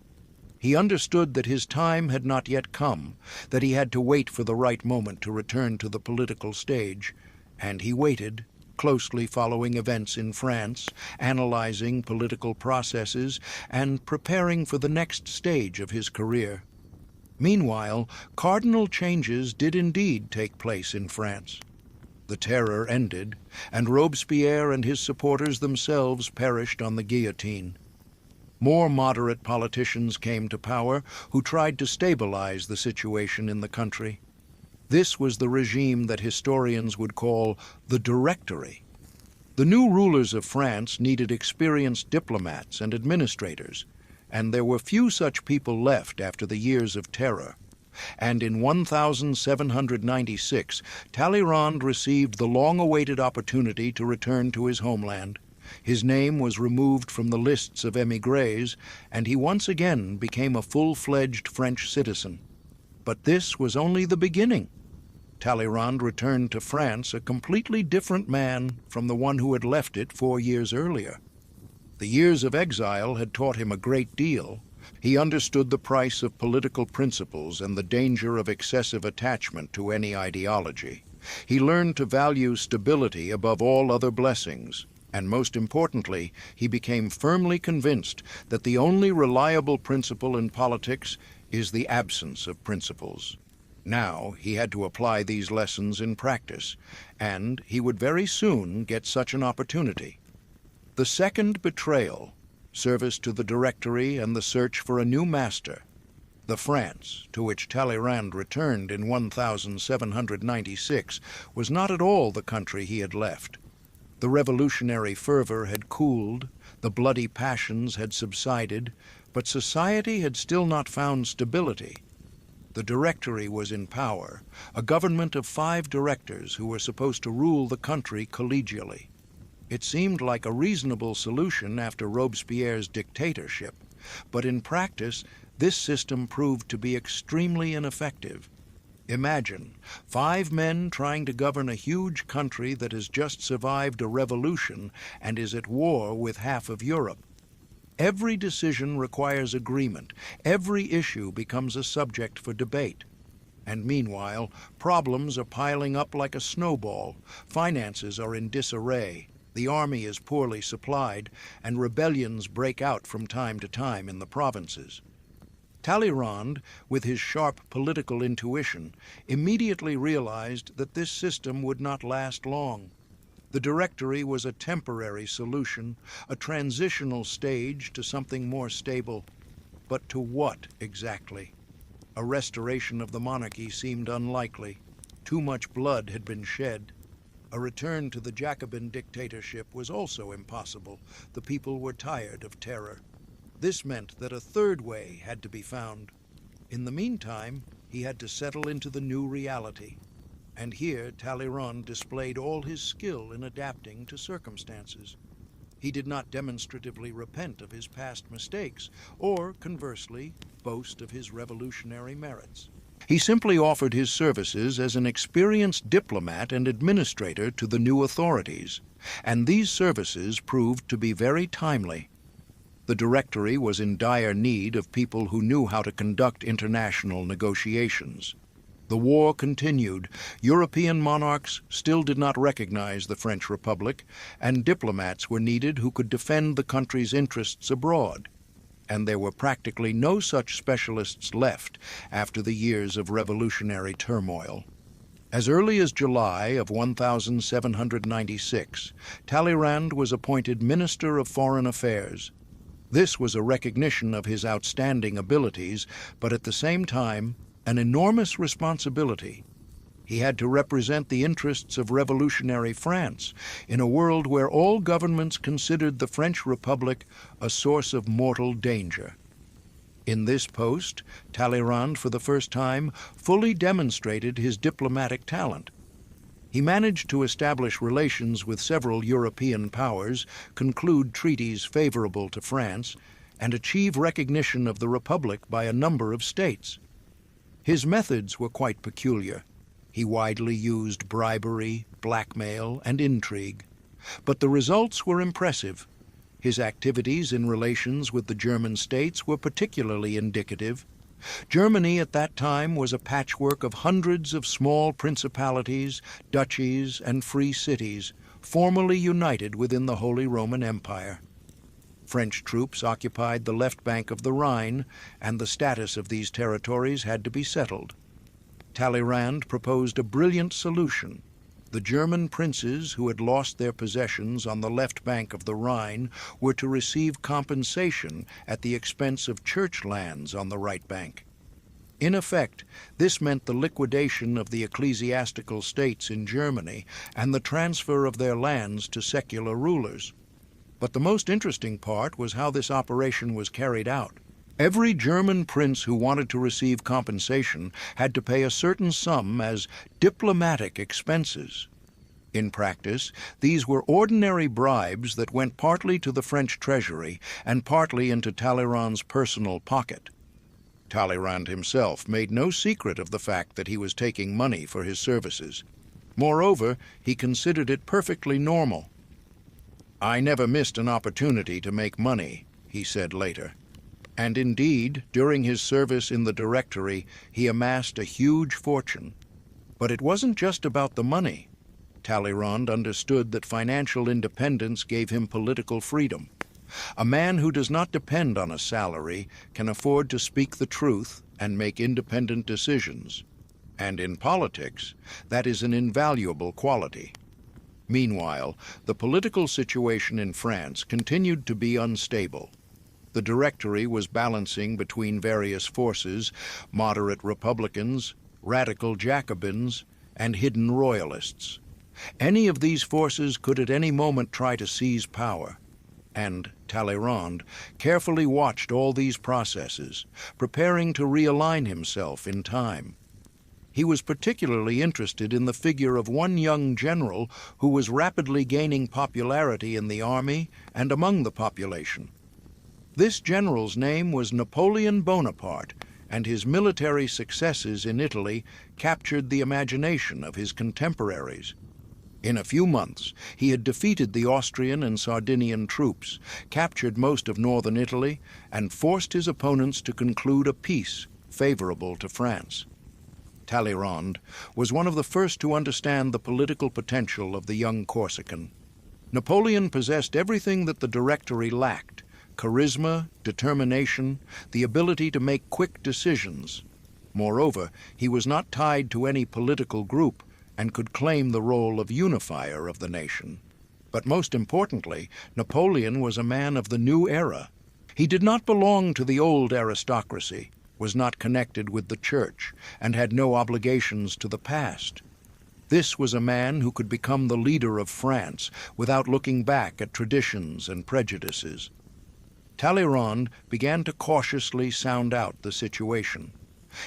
He understood that his time had not yet come, that he had to wait for the right moment to return to the political stage, and he waited, closely following events in France, analyzing political processes, and preparing for the next stage of his career. Meanwhile, cardinal changes did indeed take place in France. The Terror ended, and Robespierre and his supporters themselves perished on the guillotine. More moderate politicians came to power who tried to stabilize the situation in the country. This was the regime that historians would call the Directory. The new rulers of France needed experienced diplomats and administrators, and there were few such people left after the years of terror. And in 1796, Talleyrand received the long-awaited opportunity to return to his homeland. His name was removed from the lists of émigrés, and he once again became a full-fledged French citizen. But this was only the beginning. Talleyrand returned to France a completely different man from the one who had left it 4 years earlier. The years of exile had taught him a great deal. He understood the price of political principles and the danger of excessive attachment to any ideology. He learned to value stability above all other blessings. And most importantly, he became firmly convinced that the only reliable principle in politics is the absence of principles. Now he had to apply these lessons in practice, and he would very soon get such an opportunity. The second betrayal, service to the Directory and the search for a new master, the France to which Talleyrand returned in 1796, was not at all the country he had left. The revolutionary fervor had cooled, the bloody passions had subsided, but society had still not found stability. The Directory was in power, a government of 5 directors who were supposed to rule the country collegially. It seemed like a reasonable solution after Robespierre's dictatorship, but in practice, this system proved to be extremely ineffective. Imagine 5 men trying to govern a huge country that has just survived a revolution and is at war with half of Europe. Every decision requires agreement. Every issue becomes a subject for debate. And meanwhile, problems are piling up like a snowball. Finances are in disarray. The army is poorly supplied, and rebellions break out from time to time in the provinces. Talleyrand, with his sharp political intuition, immediately realized that this system would not last long. The Directory was a temporary solution, a transitional stage to something more stable. But to what exactly? A restoration of the monarchy seemed unlikely. Too much blood had been shed. A return to the Jacobin dictatorship was also impossible. The people were tired of terror. This meant that a third way had to be found. In the meantime, he had to settle into the new reality. And here Talleyrand displayed all his skill in adapting to circumstances. He did not demonstratively repent of his past mistakes, or, conversely, boast of his revolutionary merits. He simply offered his services as an experienced diplomat and administrator to the new authorities, and these services proved to be very timely. The Directory was in dire need of people who knew how to conduct international negotiations. The war continued. European monarchs still did not recognize the French Republic, and diplomats were needed who could defend the country's interests abroad. And there were practically no such specialists left after the years of revolutionary turmoil. As early as July of 1796, Talleyrand was appointed Minister of Foreign Affairs. This was a recognition of his outstanding abilities, but at the same time, an enormous responsibility. He had to represent the interests of revolutionary France in a world where all governments considered the French Republic a source of mortal danger. In this post, Talleyrand, for the first time, fully demonstrated his diplomatic talent. He managed to establish relations with several European powers, conclude treaties favorable to France, and achieve recognition of the Republic by a number of states. His methods were quite peculiar. He widely used bribery, blackmail, and intrigue. But the results were impressive. His activities in relations with the German states were particularly indicative. Germany at that time was a patchwork of hundreds of small principalities, duchies, and free cities, formally united within the Holy Roman Empire. French troops occupied the left bank of the Rhine, and the status of these territories had to be settled. Talleyrand proposed a brilliant solution. The German princes who had lost their possessions on the left bank of the Rhine were to receive compensation at the expense of church lands on the right bank. In effect, this meant the liquidation of the ecclesiastical states in Germany and the transfer of their lands to secular rulers. But the most interesting part was how this operation was carried out. Every German prince who wanted to receive compensation had to pay a certain sum as diplomatic expenses. In practice, these were ordinary bribes that went partly to the French treasury and partly into Talleyrand's personal pocket. Talleyrand himself made no secret of the fact that he was taking money for his services. Moreover, he considered it perfectly normal. "I never missed an opportunity to make money," he said later. And indeed, during his service in the Directory, he amassed a huge fortune. But it wasn't just about the money. Talleyrand understood that financial independence gave him political freedom. A man who does not depend on a salary can afford to speak the truth and make independent decisions. And in politics, that is an invaluable quality. Meanwhile, the political situation in France continued to be unstable. The Directory was balancing between various forces, moderate Republicans, radical Jacobins, and hidden Royalists. Any of these forces could at any moment try to seize power. And Talleyrand carefully watched all these processes, preparing to realign himself in time. He was particularly interested in the figure of one young general who was rapidly gaining popularity in the army and among the population. This general's name was Napoleon Bonaparte, and his military successes in Italy captured the imagination of his contemporaries. In a few months, he had defeated the Austrian and Sardinian troops, captured most of northern Italy, and forced his opponents to conclude a peace favorable to France. Talleyrand was one of the first to understand the political potential of the young Corsican. Napoleon possessed everything that the Directory lacked: charisma, determination, the ability to make quick decisions. Moreover, he was not tied to any political group and could claim the role of unifier of the nation. But most importantly, Napoleon was a man of the new era. He did not belong to the old aristocracy, was not connected with the church, and had no obligations to the past. This was a man who could become the leader of France without looking back at traditions and prejudices. Talleyrand began to cautiously sound out the situation.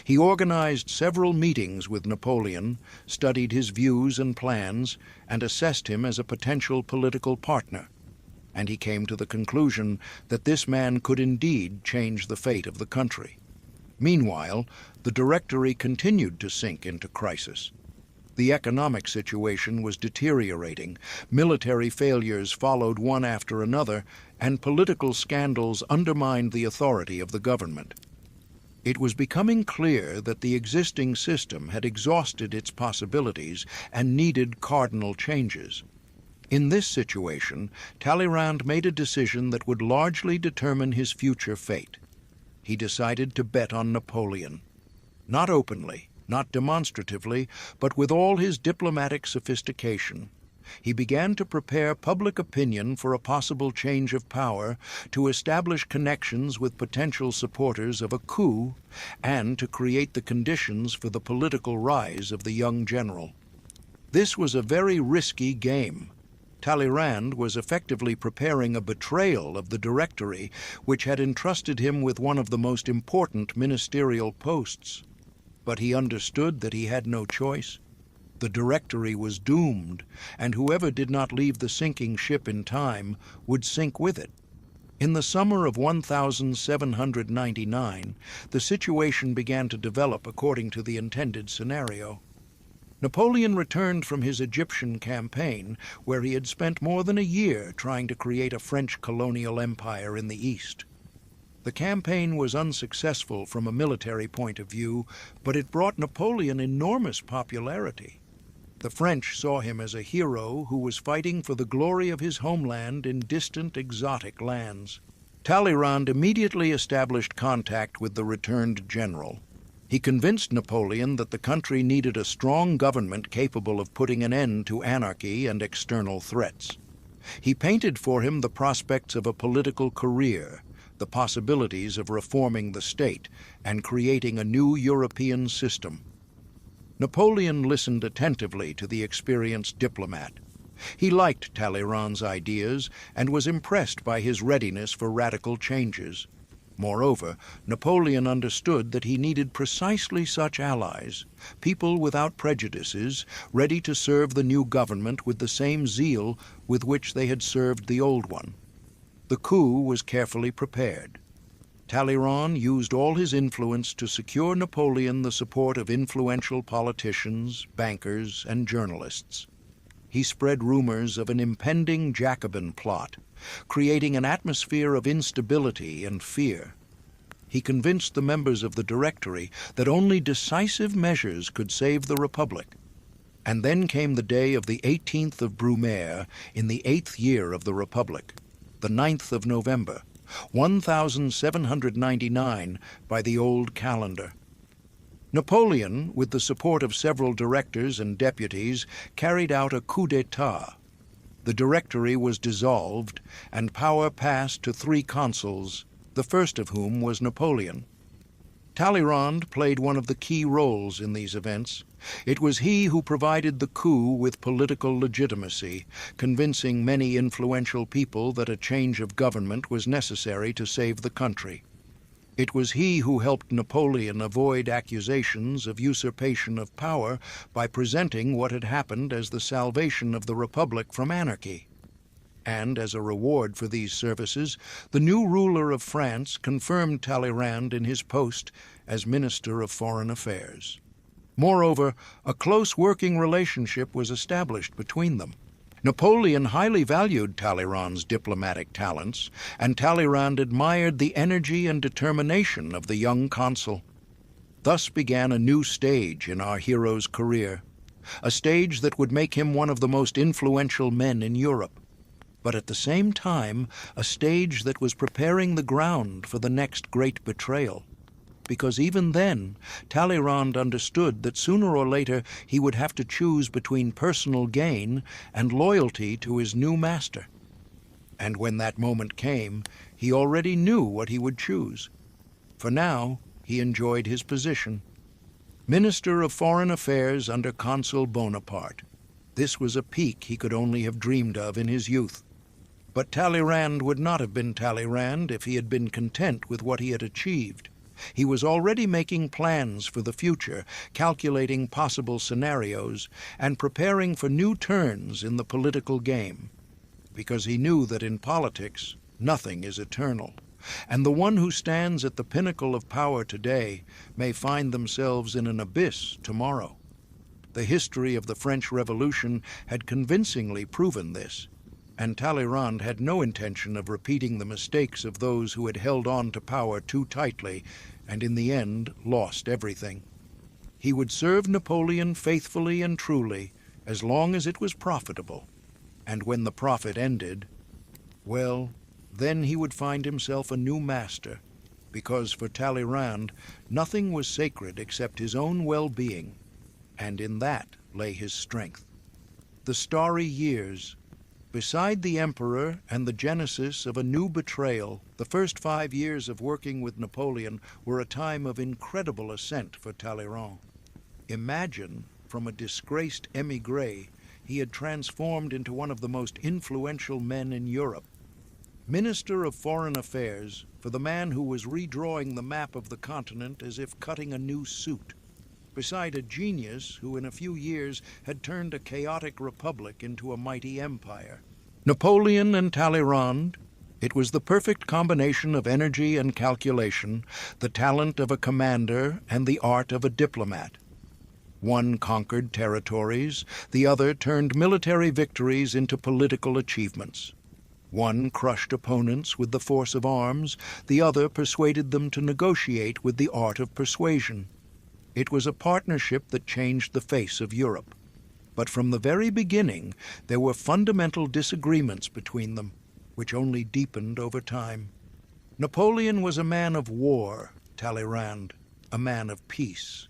He organized several meetings with Napoleon, studied his views and plans, and assessed him as a potential political partner. And he came to the conclusion that this man could indeed change the fate of the country. Meanwhile, the Directory continued to sink into crisis. The economic situation was deteriorating, military failures followed one after another, and political scandals undermined the authority of the government. It was becoming clear that the existing system had exhausted its possibilities and needed cardinal changes. In this situation, Talleyrand made a decision that would largely determine his future fate. He decided to bet on Napoleon. Not openly, not demonstratively, but with all his diplomatic sophistication. He began to prepare public opinion for a possible change of power, to establish connections with potential supporters of a coup, and to create the conditions for the political rise of the young general. This was a very risky game. Talleyrand was effectively preparing a betrayal of the Directory, which had entrusted him with one of the most important ministerial posts. But he understood that he had no choice. The Directory was doomed, and whoever did not leave the sinking ship in time would sink with it. In the summer of 1799, the situation began to develop according to the intended scenario. Napoleon returned from his Egyptian campaign, where he had spent more than a year trying to create a French colonial empire in the East. The campaign was unsuccessful from a military point of view, but it brought Napoleon enormous popularity. The French saw him as a hero who was fighting for the glory of his homeland in distant, exotic lands. Talleyrand immediately established contact with the returned general. He convinced Napoleon that the country needed a strong government capable of putting an end to anarchy and external threats. He painted for him the prospects of a political career, the possibilities of reforming the state and creating a new European system. Napoleon listened attentively to the experienced diplomat. He liked Talleyrand's ideas and was impressed by his readiness for radical changes. Moreover, Napoleon understood that he needed precisely such allies, people without prejudices, ready to serve the new government with the same zeal with which they had served the old one. The coup was carefully prepared. Talleyrand used all his influence to secure Napoleon the support of influential politicians, bankers, and journalists. He spread rumors of an impending Jacobin plot, creating an atmosphere of instability and fear. He convinced the members of the Directory that only decisive measures could save the Republic. And then came the day of the 18th of Brumaire in the 8th year of the Republic, the 9th of November, 1799 by the old calendar. Napoleon, with the support of several directors and deputies, carried out a coup d'etat. The Directory was dissolved, and power passed to 3 consuls, the first of whom was Napoleon. Talleyrand played one of the key roles in these events. It was he who provided the coup with political legitimacy, convincing many influential people that a change of government was necessary to save the country. It was he who helped Napoleon avoid accusations of usurpation of power by presenting what had happened as the salvation of the Republic from anarchy. And as a reward for these services, the new ruler of France confirmed Talleyrand in his post as Minister of Foreign Affairs. Moreover, a close working relationship was established between them. Napoleon highly valued Talleyrand's diplomatic talents, and Talleyrand admired the energy and determination of the young consul. Thus began a new stage in our hero's career, a stage that would make him one of the most influential men in Europe, but at the same time a stage that was preparing the ground for the next great betrayal. Because even then, Talleyrand understood that sooner or later he would have to choose between personal gain and loyalty to his new master. And when that moment came, he already knew what he would choose. For now, he enjoyed his position. Minister of Foreign Affairs under Consul Bonaparte. This was a peak he could only have dreamed of in his youth. But Talleyrand would not have been Talleyrand if he had been content with what he had achieved. He was already making plans for the future, calculating possible scenarios, and preparing for new turns in the political game, because he knew that in politics, nothing is eternal, and the one who stands at the pinnacle of power today may find themselves in an abyss tomorrow. The history of the French Revolution had convincingly proven this, and Talleyrand had no intention of repeating the mistakes of those who had held on to power too tightly and in the end lost everything. He would serve Napoleon faithfully and truly as long as it was profitable, and when the profit ended, well, then he would find himself a new master, because for Talleyrand nothing was sacred except his own well-being, and in that lay his strength. The starry years, beside the emperor and the genesis of a new betrayal, the first 5 years of working with Napoleon were a time of incredible ascent for Talleyrand. Imagine, from a disgraced émigré, he had transformed into one of the most influential men in Europe. Minister of Foreign Affairs for the man who was redrawing the map of the continent as if cutting a new suit, beside a genius who in a few years had turned a chaotic republic into a mighty empire. Napoleon and Talleyrand, it was the perfect combination of energy and calculation, the talent of a commander and the art of a diplomat. One conquered territories, the other turned military victories into political achievements. One crushed opponents with the force of arms, the other persuaded them to negotiate with the art of persuasion. It was a partnership that changed the face of Europe. But from the very beginning, there were fundamental disagreements between them, which only deepened over time. Napoleon was a man of war, Talleyrand, a man of peace.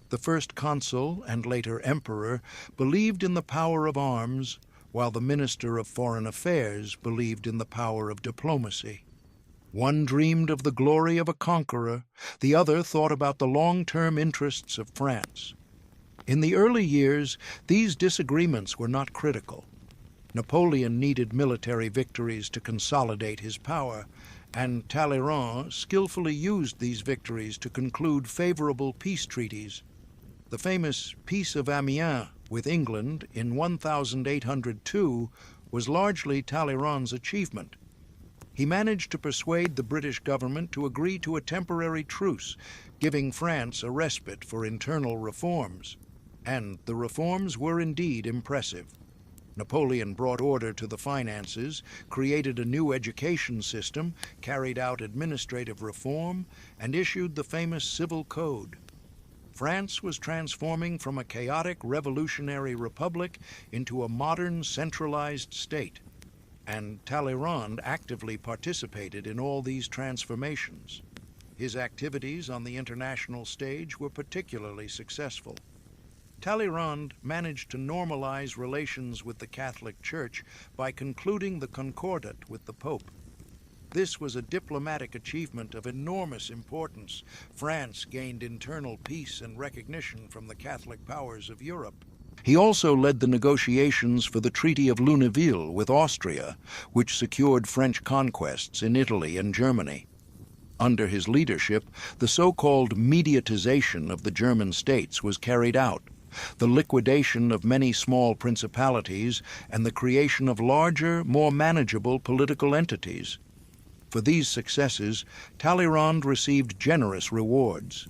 The first consul and later emperor believed in the power of arms, while the Minister of Foreign Affairs believed in the power of diplomacy. One dreamed of the glory of a conqueror, the other thought about the long-term interests of France. In the early years, these disagreements were not critical. Napoleon needed military victories to consolidate his power, and Talleyrand skillfully used these victories to conclude favorable peace treaties. The famous Peace of Amiens with England in 1802 was largely Talleyrand's achievement. He managed to persuade the British government to agree to a temporary truce, giving France a respite for internal reforms. And the reforms were indeed impressive. Napoleon brought order to the finances, created a new education system, carried out administrative reform, and issued the famous Civil Code. France was transforming from a chaotic revolutionary republic into a modern centralized state, and Talleyrand actively participated in all these transformations. His activities on the international stage were particularly successful. Talleyrand managed to normalize relations with the Catholic Church by concluding the Concordat with the Pope. This was a diplomatic achievement of enormous importance. France gained internal peace and recognition from the Catholic powers of Europe. He also led the negotiations for the Treaty of Luneville with Austria, which secured French conquests in Italy and Germany. Under his leadership, the so-called mediatization of the German states was carried out, the liquidation of many small principalities, and the creation of larger, more manageable political entities. For these successes, Talleyrand received generous rewards.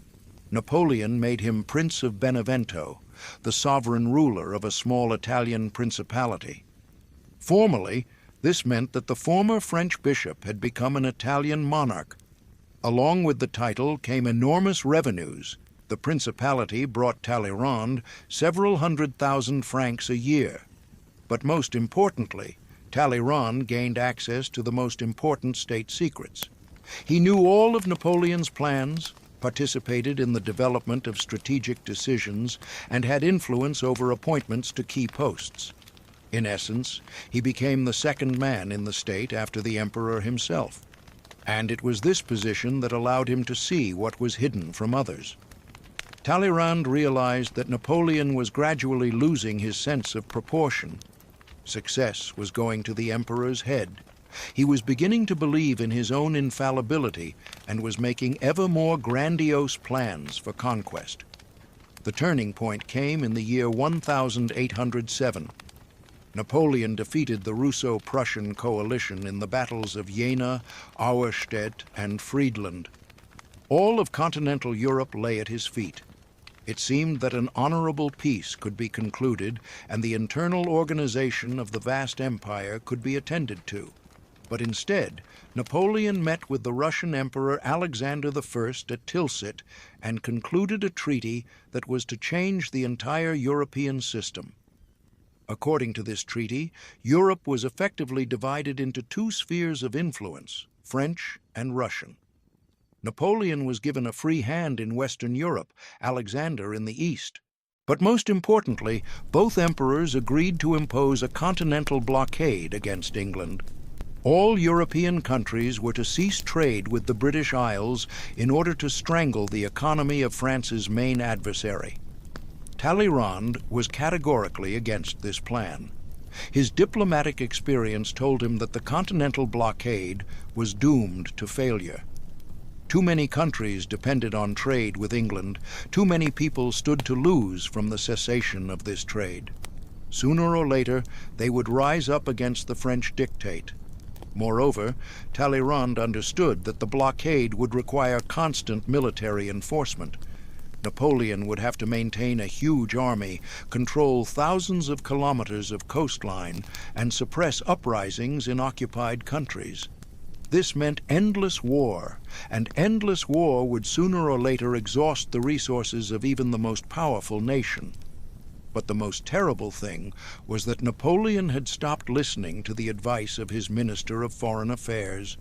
Napoleon made him Prince of Benevento, the sovereign ruler of a small Italian principality. Formally, this meant that the former French bishop had become an Italian monarch. Along with the title came enormous revenues. The principality brought Talleyrand several 100,000 francs a year. But most importantly, Talleyrand gained access to the most important state secrets. He knew all of Napoleon's plans, participated in the development of strategic decisions, and had influence over appointments to key posts. In essence, he became the second man in the state after the emperor himself. And it was this position that allowed him to see what was hidden from others. Talleyrand realized that Napoleon was gradually losing his sense of proportion. Success was going to the emperor's head, He was beginning to believe in his own infallibility and was making ever more grandiose plans for conquest. The turning point came in the year 1807. Napoleon defeated the Russo-Prussian coalition in the battles of Jena, Auerstedt, and Friedland. All of continental Europe lay at his feet. It seemed that an honorable peace could be concluded and the internal organization of the vast empire could be attended to. But instead, Napoleon met with the Russian Emperor Alexander I at Tilsit and concluded a treaty that was to change the entire European system. According to this treaty, Europe was effectively divided into two spheres of influence, French and Russian. Napoleon was given a free hand in Western Europe, Alexander in the East. But most importantly, both emperors agreed to impose a continental blockade against England. All European countries were to cease trade with the British Isles in order to strangle the economy of France's main adversary. Talleyrand was categorically against this plan. His diplomatic experience told him that the continental blockade was doomed to failure. Too many countries depended on trade with England. Too many people stood to lose from the cessation of this trade. Sooner or later, they would rise up against the French dictate. Moreover, Talleyrand understood that the blockade would require constant military enforcement. Napoleon would have to maintain a huge army, control thousands of kilometers of coastline, and suppress uprisings in occupied countries. This meant endless war, and endless war would sooner or later exhaust the resources of even the most powerful nation. But the most terrible thing was that Napoleon had stopped listening to the advice of his Minister of Foreign Affairs.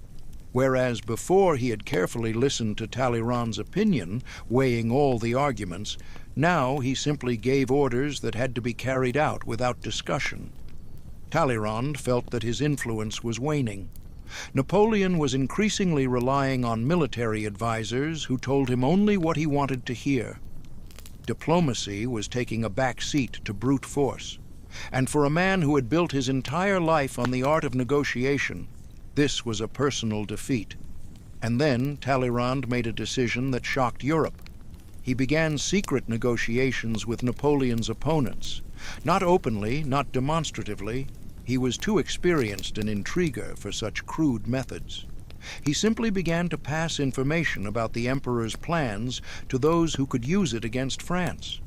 Whereas before he had carefully listened to Talleyrand's opinion, weighing all the arguments, now he simply gave orders that had to be carried out without discussion. Talleyrand felt that his influence was waning. Napoleon was increasingly relying on military advisors who told him only what he wanted to hear. Diplomacy was taking a back seat to brute force. And for a man who had built his entire life on the art of negotiation, this was a personal defeat. And then Talleyrand made a decision that shocked Europe. He began secret negotiations with Napoleon's opponents. Not openly, not demonstratively. He was too experienced an intriguer for such crude methods. He simply began to pass information about the emperor's plans to those who could use it against France.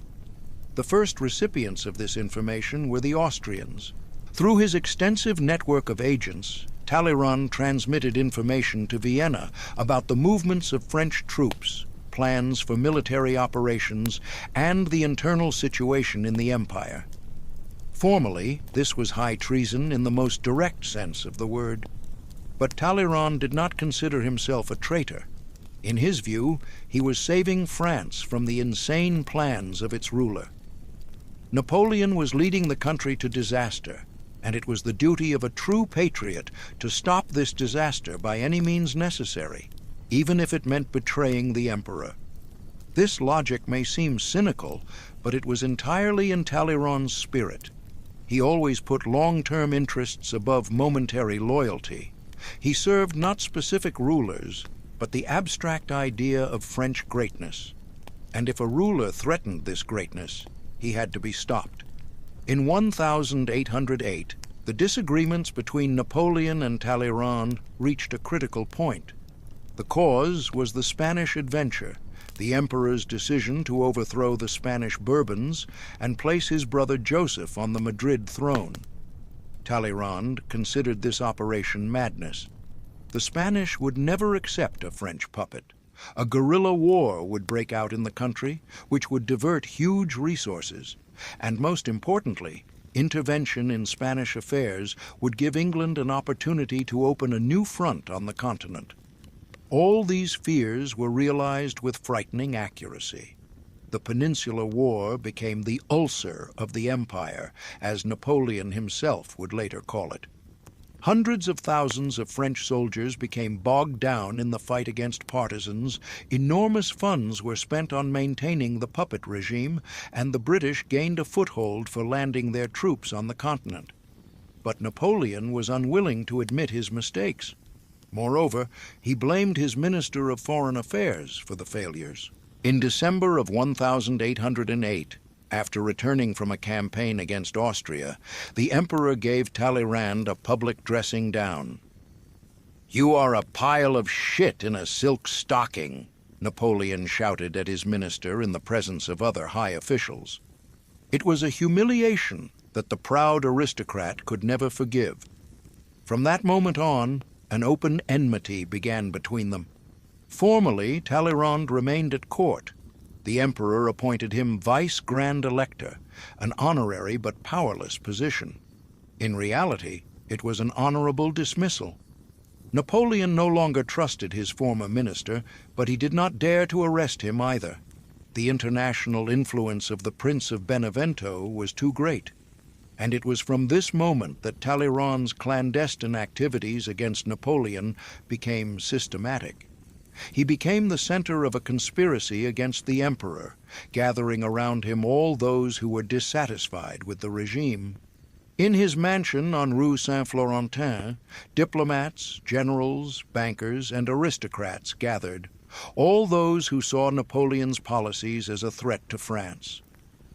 The first recipients of this information were the Austrians. Through his extensive network of agents, Talleyrand transmitted information to Vienna about the movements of French troops, plans for military operations, and the internal situation in the empire. Formally, this was high treason in the most direct sense of the word. But Talleyrand did not consider himself a traitor. In his view, he was saving France from the insane plans of its ruler. Napoleon was leading the country to disaster, and it was the duty of a true patriot to stop this disaster by any means necessary, even if it meant betraying the emperor. This logic may seem cynical, but it was entirely in Talleyrand's spirit. He always put long-term interests above momentary loyalty. He served not specific rulers, but the abstract idea of French greatness. And if a ruler threatened this greatness, he had to be stopped. In 1808, the disagreements between Napoleon and Talleyrand reached a critical point. The cause was the Spanish adventure, the emperor's decision to overthrow the Spanish Bourbons and place his brother Joseph on the Madrid throne. Talleyrand considered this operation madness. The Spanish would never accept a French puppet. A guerrilla war would break out in the country, which would divert huge resources. And most importantly, intervention in Spanish affairs would give England an opportunity to open a new front on the continent. All these fears were realized with frightening accuracy. The Peninsular War became the ulcer of the empire, as Napoleon himself would later call it. Hundreds of thousands of French soldiers became bogged down in the fight against partisans, enormous funds were spent on maintaining the puppet regime, and the British gained a foothold for landing their troops on the continent. But Napoleon was unwilling to admit his mistakes. Moreover, he blamed his Minister of Foreign Affairs for the failures. In December of 1808, after returning from a campaign against Austria, the Emperor gave Talleyrand a public dressing down. "You are a pile of shit in a silk stocking," Napoleon shouted at his minister in the presence of other high officials. It was a humiliation that the proud aristocrat could never forgive. From that moment on, an open enmity began between them. Formally, Talleyrand remained at court. The emperor appointed him Vice Grand Elector, an honorary but powerless position. In reality, it was an honorable dismissal. Napoleon no longer trusted his former minister, but he did not dare to arrest him either. The international influence of the Prince of Benevento was too great, and it was from this moment that Talleyrand's clandestine activities against Napoleon became systematic. He became the center of a conspiracy against the emperor, gathering around him all those who were dissatisfied with the regime. In his mansion on Rue Saint-Florentin, diplomats, generals, bankers, and aristocrats gathered, all those who saw Napoleon's policies as a threat to France.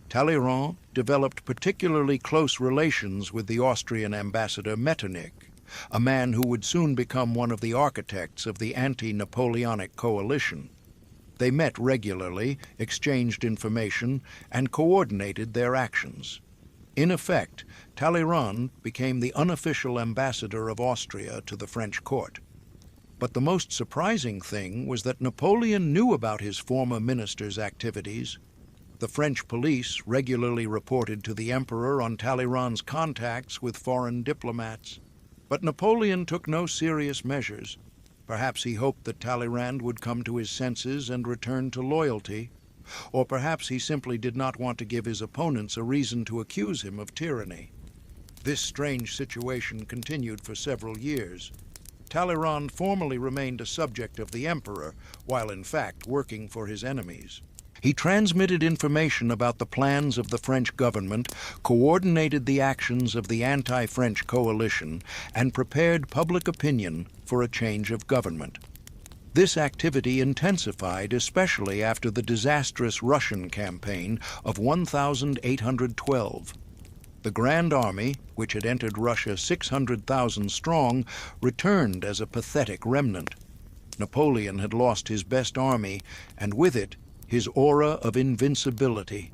Talleyrand developed particularly close relations with the Austrian ambassador Metternich, a man who would soon become one of the architects of the anti-Napoleonic coalition. They met regularly, exchanged information, and coordinated their actions. In effect, Talleyrand became the unofficial ambassador of Austria to the French court. But the most surprising thing was that Napoleon knew about his former minister's activities. The French police regularly reported to the emperor on Talleyrand's contacts with foreign diplomats. But Napoleon took no serious measures. Perhaps he hoped that Talleyrand would come to his senses and return to loyalty. Or perhaps he simply did not want to give his opponents a reason to accuse him of tyranny. This strange situation continued for several years. Talleyrand formally remained a subject of the emperor, while in fact working for his enemies. He transmitted information about the plans of the French government, coordinated the actions of the anti-French coalition, and prepared public opinion for a change of government. This activity intensified especially after the disastrous Russian campaign of 1812. The Grand Army, which had entered Russia 600,000 strong, returned as a pathetic remnant. Napoleon had lost his best army, and with it, his aura of invincibility.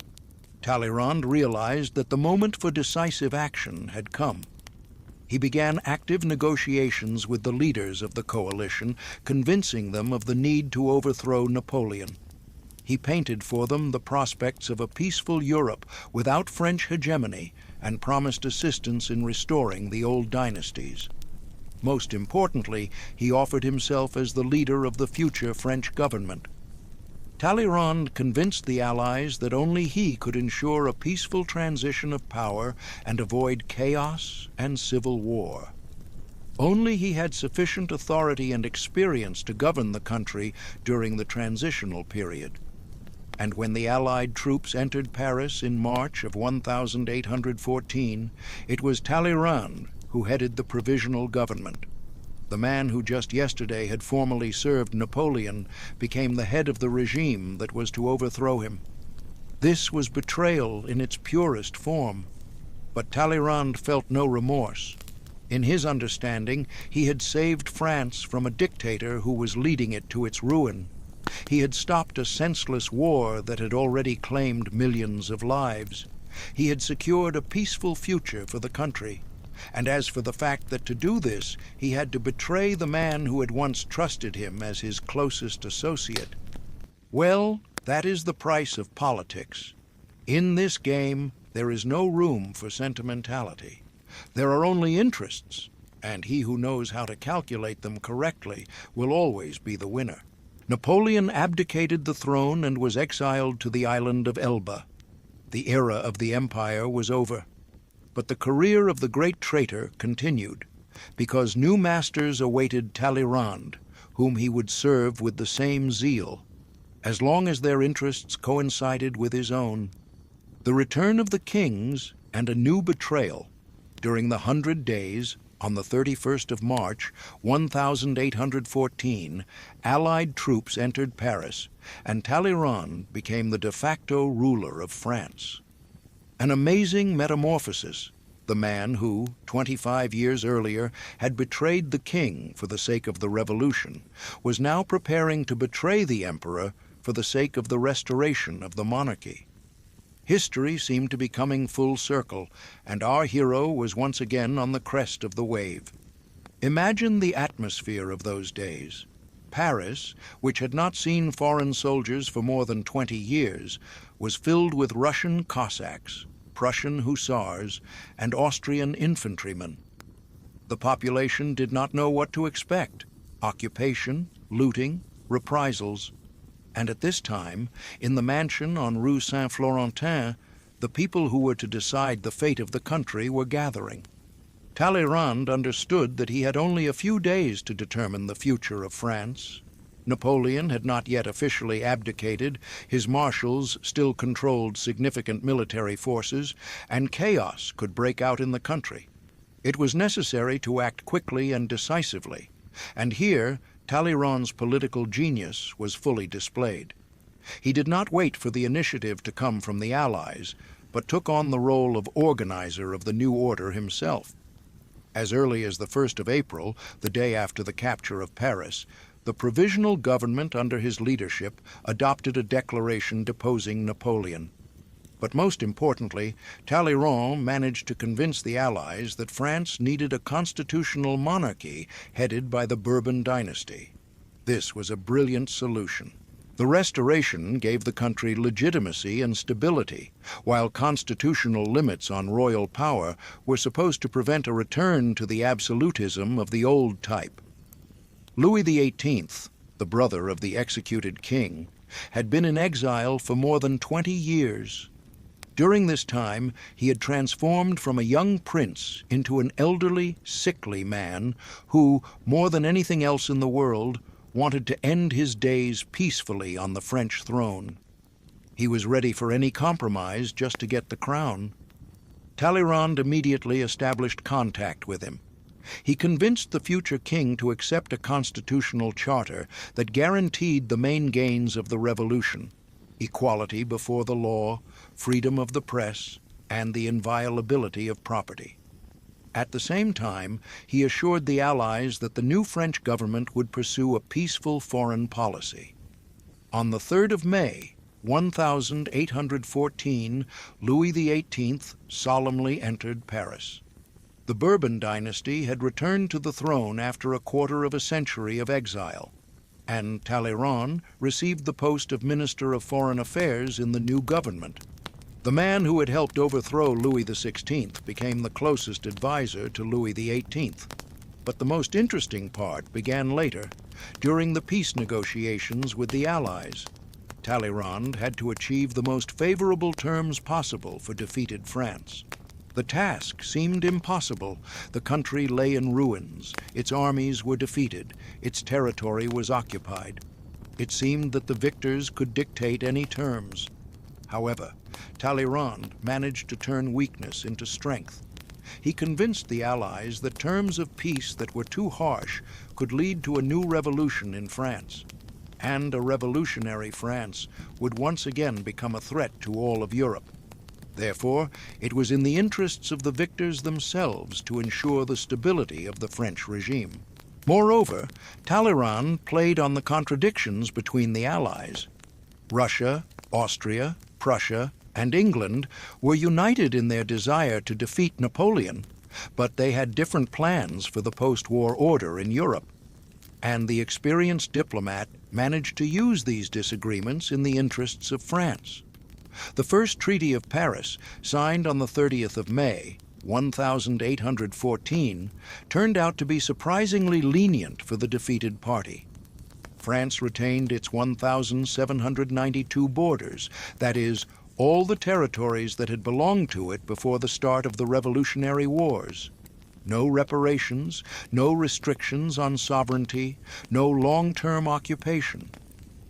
Talleyrand realized that the moment for decisive action had come. He began active negotiations with the leaders of the coalition, convincing them of the need to overthrow Napoleon. He painted for them the prospects of a peaceful Europe without French hegemony and promised assistance in restoring the old dynasties. Most importantly, he offered himself as the leader of the future French government. Talleyrand convinced the Allies that only he could ensure a peaceful transition of power and avoid chaos and civil war. Only he had sufficient authority and experience to govern the country during the transitional period. And when the Allied troops entered Paris in March of 1814, it was Talleyrand who headed the provisional government. The man who just yesterday had formally served Napoleon became the head of the regime that was to overthrow him. This was betrayal in its purest form. But Talleyrand felt no remorse. In his understanding, he had saved France from a dictator who was leading it to its ruin. He had stopped a senseless war that had already claimed millions of lives. He had secured a peaceful future for the country. And as for the fact that to do this, he had to betray the man who had once trusted him as his closest associate. Well, that is the price of politics. In this game, there is no room for sentimentality. There are only interests, and he who knows how to calculate them correctly will always be the winner. Napoleon abdicated the throne and was exiled to the island of Elba. The era of the empire was over. But the career of the great traitor continued, because new masters awaited Talleyrand, whom he would serve with the same zeal, as long as their interests coincided with his own. The return of the kings and a new betrayal During the 100 Days, on the 31st of March, 1814, Allied troops entered Paris, and Talleyrand became the de facto ruler of France. An amazing metamorphosis. The man who, 25 years earlier, had betrayed the king for the sake of the revolution, was now preparing to betray the emperor for the sake of the restoration of the monarchy. History seemed to be coming full circle, and our hero was once again on the crest of the wave. Imagine the atmosphere of those days. Paris, which had not seen foreign soldiers for more than 20 years, was filled with Russian Cossacks, Prussian hussars, and Austrian infantrymen. The population did not know what to expect: occupation, looting, reprisals. And at this time, in the mansion on Rue Saint-Florentin, the people who were to decide the fate of the country were gathering. Talleyrand understood that he had only a few days to determine the future of France. Napoleon had not yet officially abdicated, his marshals still controlled significant military forces, and chaos could break out in the country. It was necessary to act quickly and decisively, and here Talleyrand's political genius was fully displayed. He did not wait for the initiative to come from the Allies, but took on the role of organizer of the new order himself. As early as the 1st of April, the day after the capture of Paris, the provisional government under his leadership adopted a declaration deposing Napoleon. But most importantly, Talleyrand managed to convince the Allies that France needed a constitutional monarchy headed by the Bourbon dynasty. This was a brilliant solution. The Restoration gave the country legitimacy and stability, while constitutional limits on royal power were supposed to prevent a return to the absolutism of the old type. Louis XVIII, the brother of the executed king, had been in exile for more than 20 years. During this time, he had transformed from a young prince into an elderly, sickly man who, more than anything else in the world, wanted to end his days peacefully on the French throne. He was ready for any compromise just to get the crown. Talleyrand immediately established contact with him. He convinced the future king to accept a constitutional charter that guaranteed the main gains of the revolution: equality before the law, freedom of the press, and the inviolability of property. At the same time, he assured the Allies that the new French government would pursue a peaceful foreign policy. On the 3rd of May, 1814, Louis XVIII solemnly entered Paris. The Bourbon dynasty had returned to the throne after a quarter of a century of exile, and Talleyrand received the post of Minister of Foreign Affairs in the new government. The man who had helped overthrow Louis XVI became the closest advisor to Louis XVIII. But the most interesting part began later, during the peace negotiations with the Allies. Talleyrand had to achieve the most favorable terms possible for defeated France. The task seemed impossible. The country lay in ruins, its armies were defeated, its territory was occupied. It seemed that the victors could dictate any terms. However, Talleyrand managed to turn weakness into strength. He convinced the Allies that terms of peace that were too harsh could lead to a new revolution in France, and a revolutionary France would once again become a threat to all of Europe. Therefore, it was in the interests of the victors themselves to ensure the stability of the French regime. Moreover, Talleyrand played on the contradictions between the Allies. Russia, Austria, Prussia, and England were united in their desire to defeat Napoleon, but they had different plans for the post-war order in Europe. And the experienced diplomat managed to use these disagreements in the interests of France. The first Treaty of Paris, signed on the 30th of May, 1814, turned out to be surprisingly lenient for the defeated party. France retained its 1,792 borders, that is, all the territories that had belonged to it before the start of the Revolutionary Wars. No reparations, no restrictions on sovereignty, no long-term occupation.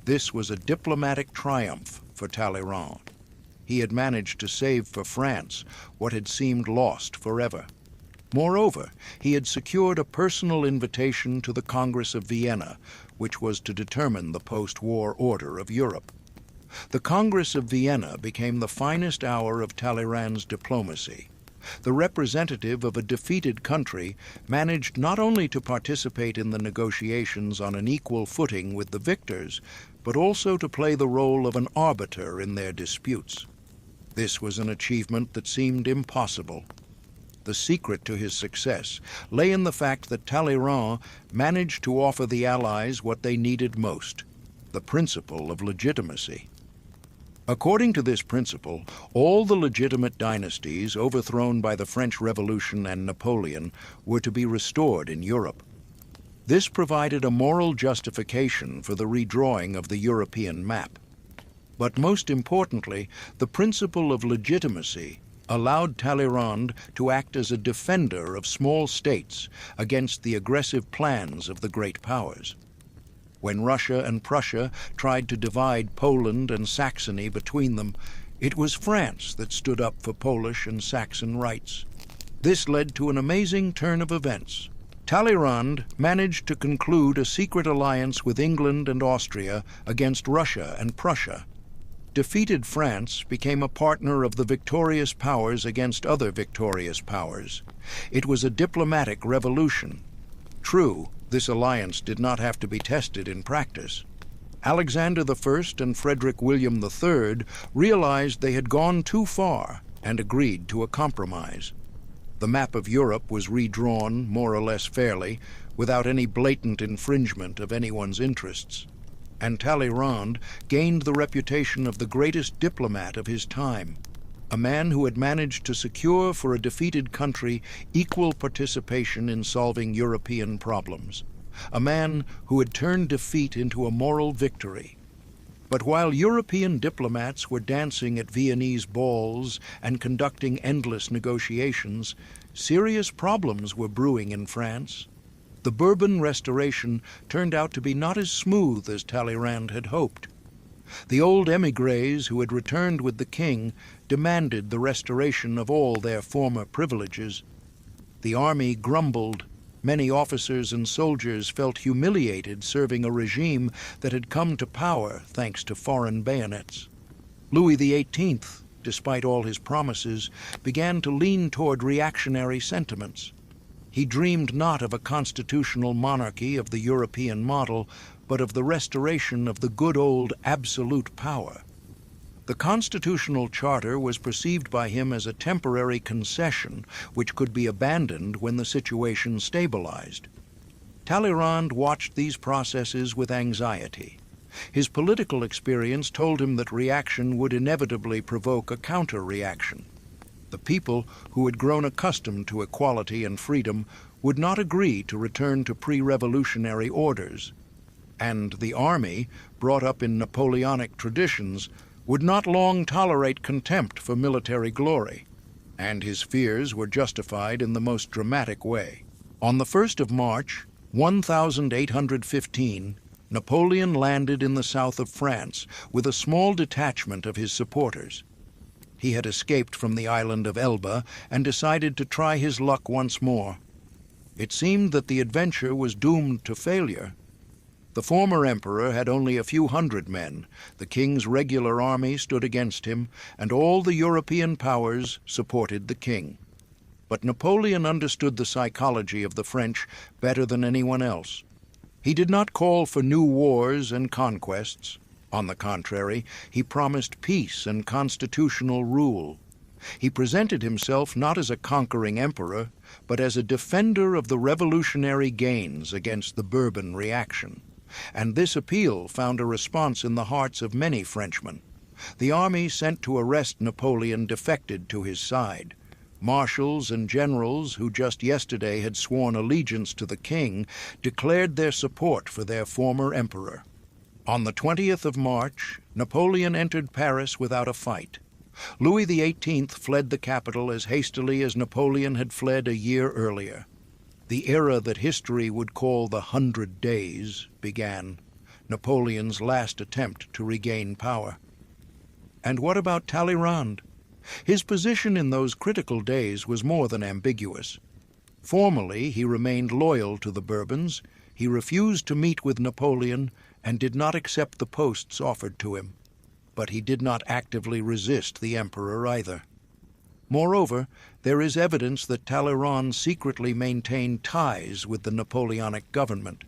This was a diplomatic triumph for Talleyrand. He had managed to save for France what had seemed lost forever. Moreover, he had secured a personal invitation to the Congress of Vienna, which was to determine the post-war order of Europe. The Congress of Vienna became the finest hour of Talleyrand's diplomacy. The representative of a defeated country managed not only to participate in the negotiations on an equal footing with the victors, but also to play the role of an arbiter in their disputes. This was an achievement that seemed impossible. The secret to his success lay in the fact that Talleyrand managed to offer the Allies what they needed most, the principle of legitimacy. According to this principle, all the legitimate dynasties overthrown by the French Revolution and Napoleon were to be restored in Europe. This provided a moral justification for the redrawing of the European map. But most importantly, the principle of legitimacy allowed Talleyrand to act as a defender of small states against the aggressive plans of the great powers. When Russia and Prussia tried to divide Poland and Saxony between them, it was France that stood up for Polish and Saxon rights. This led to an amazing turn of events. Talleyrand managed to conclude a secret alliance with England and Austria against Russia and Prussia. Defeated France became a partner of the victorious powers against other victorious powers. It was a diplomatic revolution. True, this alliance did not have to be tested in practice. Alexander I and Frederick William III realized they had gone too far and agreed to a compromise. The map of Europe was redrawn more or less fairly, without any blatant infringement of anyone's interests. And Talleyrand gained the reputation of the greatest diplomat of his time, a man who had managed to secure for a defeated country equal participation in solving European problems, a man who had turned defeat into a moral victory. But while European diplomats were dancing at Viennese balls and conducting endless negotiations, serious problems were brewing in France. The Bourbon restoration turned out to be not as smooth as Talleyrand had hoped. The old émigrés who had returned with the king demanded the restoration of all their former privileges. The army grumbled. Many officers and soldiers felt humiliated serving a regime that had come to power thanks to foreign bayonets. Louis XVIII, despite all his promises, began to lean toward reactionary sentiments. He dreamed not of a constitutional monarchy of the European model, but of the restoration of the good old absolute power. The constitutional charter was perceived by him as a temporary concession which could be abandoned when the situation stabilized. Talleyrand watched these processes with anxiety. His political experience told him that reaction would inevitably provoke a counter-reaction. The people, who had grown accustomed to equality and freedom, would not agree to return to pre-revolutionary orders. And the army, brought up in Napoleonic traditions, would not long tolerate contempt for military glory. And his fears were justified in the most dramatic way. On the 1st of March, 1815, Napoleon landed in the south of France with a small detachment of his supporters. He had escaped from the island of Elba and decided to try his luck once more. It seemed that the adventure was doomed to failure. The former emperor had only a few hundred men, the king's regular army stood against him, and all the European powers supported the king. But Napoleon understood the psychology of the French better than anyone else. He did not call for new wars and conquests. On the contrary, he promised peace and constitutional rule. He presented himself not as a conquering emperor, but as a defender of the revolutionary gains against the Bourbon reaction. And this appeal found a response in the hearts of many Frenchmen. The army sent to arrest Napoleon defected to his side. Marshals and generals who just yesterday had sworn allegiance to the king declared their support for their former emperor. On the 20th of March, Napoleon entered Paris without a fight. Louis XVIII fled the capital as hastily as Napoleon had fled a year earlier. The era that history would call the 100 Days began, Napoleon's last attempt to regain power. And what about Talleyrand? His position in those critical days was more than ambiguous. Formally, he remained loyal to the Bourbons. He refused to meet with Napoleon and did not accept the posts offered to him. But he did not actively resist the emperor either. Moreover, there is evidence that Talleyrand secretly maintained ties with the Napoleonic government.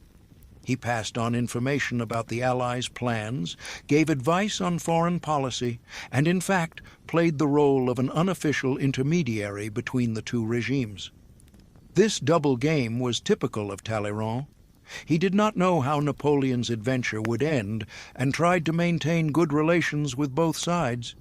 He passed on information about the Allies' plans, gave advice on foreign policy, and in fact played the role of an unofficial intermediary between the two regimes. This double game was typical of Talleyrand. He did not know how Napoleon's adventure would end and tried to maintain good relations with both sides.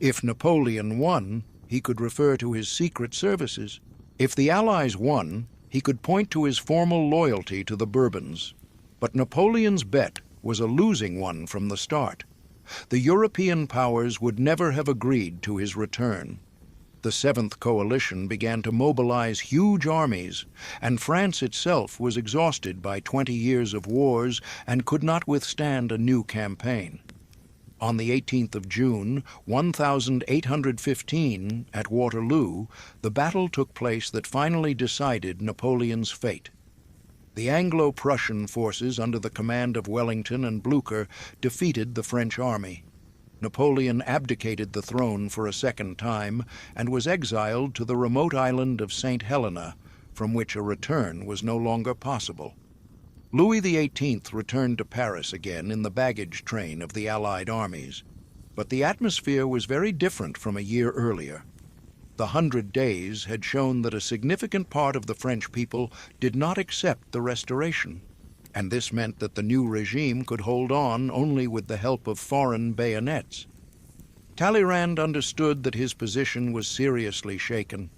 If Napoleon won, he could refer to his secret services. If the Allies won, he could point to his formal loyalty to the Bourbons. But Napoleon's bet was a losing one from the start. The European powers would never have agreed to his return. The Seventh Coalition began to mobilize huge armies, and France itself was exhausted by 20 years of wars and could not withstand a new campaign. On the 18th of June, 1815, at Waterloo, the battle took place that finally decided Napoleon's fate. The Anglo-Prussian forces under the command of Wellington and Blucher defeated the French army. Napoleon abdicated the throne for a second time and was exiled to the remote island of St. Helena, from which a return was no longer possible. Louis XVIII returned to Paris again in the baggage train of the Allied armies. But the atmosphere was very different from a year earlier. The 100 Days had shown that a significant part of the French people did not accept the Restoration, and this meant that the new regime could hold on only with the help of foreign bayonets. Talleyrand understood that his position was seriously shaken.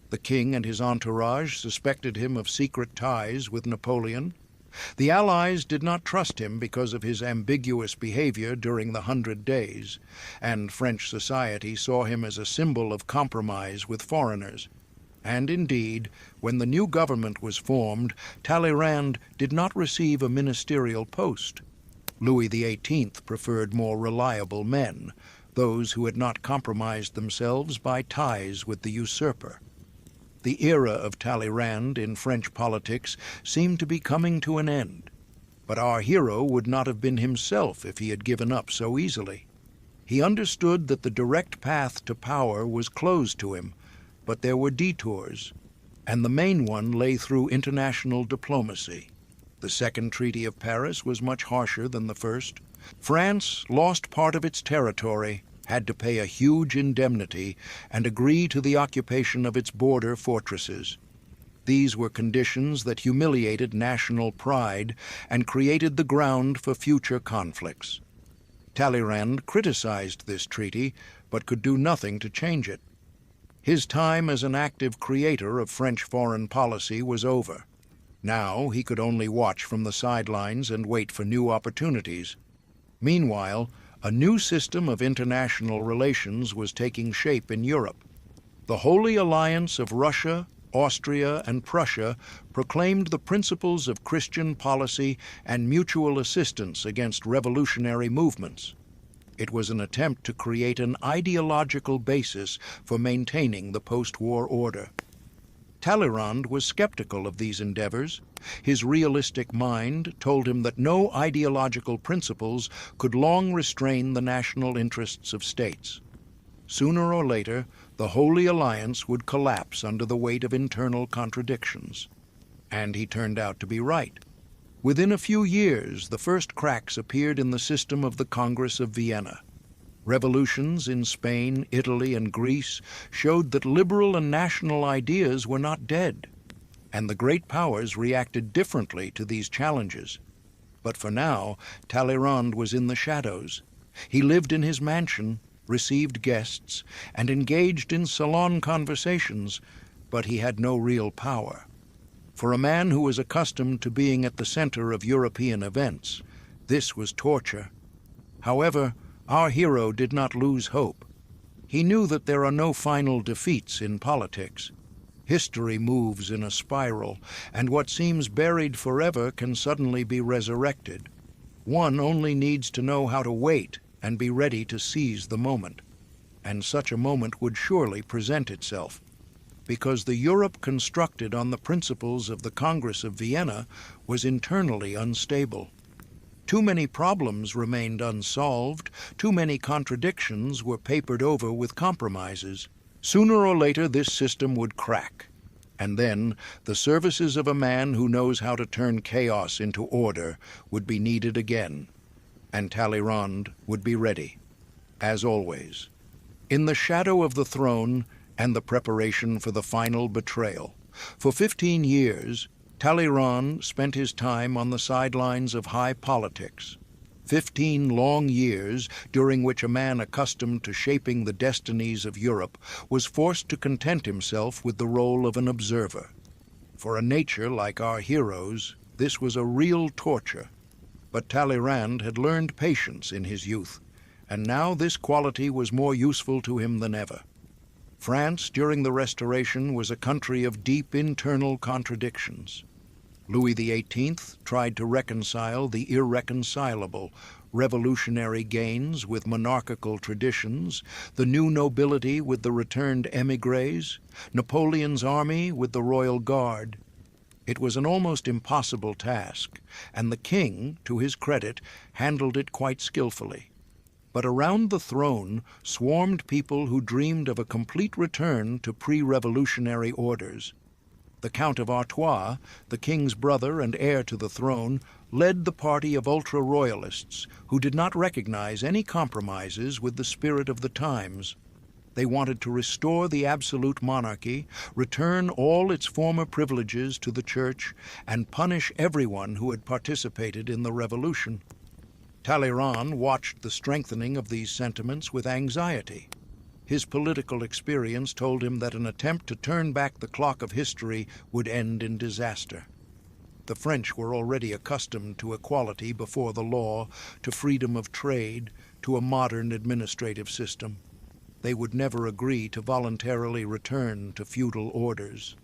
The king and his entourage suspected him of secret ties with Napoleon. The Allies did not trust him because of his ambiguous behavior during the 100 Days, and French society saw him as a symbol of compromise with foreigners. And indeed, when the new government was formed, Talleyrand did not receive a ministerial post. Louis XVIII preferred more reliable men, those who had not compromised themselves by ties with the usurper. The era of Talleyrand in French politics seemed to be coming to an end. But our hero would not have been himself if he had given up so easily. He understood that the direct path to power was closed to him, but there were detours, and the main one lay through international diplomacy. The Second Treaty of Paris was much harsher than the first. France lost part of its territory, had to pay a huge indemnity, and agree to the occupation of its border fortresses. These were conditions that humiliated national pride and created the ground for future conflicts. Talleyrand criticized this treaty, but could do nothing to change it. His time as an active creator of French foreign policy was over. Now he could only watch from the sidelines and wait for new opportunities. Meanwhile, a new system of international relations was taking shape in Europe. The Holy Alliance of Russia, Austria, and Prussia proclaimed the principles of Christian policy and mutual assistance against revolutionary movements. It was an attempt to create an ideological basis for maintaining the post-war order. Talleyrand was skeptical of these endeavors. His realistic mind told him that no ideological principles could long restrain the national interests of states. Sooner or later, the Holy Alliance would collapse under the weight of internal contradictions. And he turned out to be right. Within a few years, the first cracks appeared in the system of the Congress of Vienna. Revolutions in Spain, Italy, and Greece showed that liberal and national ideas were not dead, and the great powers reacted differently to these challenges. But for now, Talleyrand was in the shadows. He lived in his mansion, received guests, and engaged in salon conversations, but he had no real power. For a man who was accustomed to being at the center of European events, this was torture. However, our hero did not lose hope. He knew that there are no final defeats in politics. History moves in a spiral, and what seems buried forever can suddenly be resurrected. One only needs to know how to wait and be ready to seize the moment. And such a moment would surely present itself. because the Europe constructed on the principles of the Congress of Vienna was internally unstable. Too many problems remained unsolved, too many contradictions were papered over with compromises. Sooner or later this system would crack, and then the services of a man who knows how to turn chaos into order would be needed again, and Talleyrand would be ready, as always. In the shadow of the throne and the preparation for the final betrayal, for 15 years, Talleyrand spent his time on the sidelines of high politics. 15 long years during which a man accustomed to shaping the destinies of Europe was forced to content himself with the role of an observer. For a nature like our heroes, this was a real torture. But Talleyrand had learned patience in his youth, and now this quality was more useful to him than ever. France during the Restoration was a country of deep internal contradictions. Louis XVIII tried to reconcile the irreconcilable, revolutionary gains with monarchical traditions, the new nobility with the returned émigrés, Napoleon's army with the royal guard. It was an almost impossible task, and the king, to his credit, handled it quite skillfully. But around the throne swarmed people who dreamed of a complete return to pre-revolutionary orders. The Count of Artois, the king's brother and heir to the throne, led the party of ultra-royalists who did not recognize any compromises with the spirit of the times. They wanted to restore the absolute monarchy, return all its former privileges to the church, and punish everyone who had participated in the revolution. Talleyrand watched the strengthening of these sentiments with anxiety. His political experience told him that an attempt to turn back the clock of history would end in disaster. The French were already accustomed to equality before the law, to freedom of trade, to a modern administrative system. They would never agree to voluntarily return to feudal orders.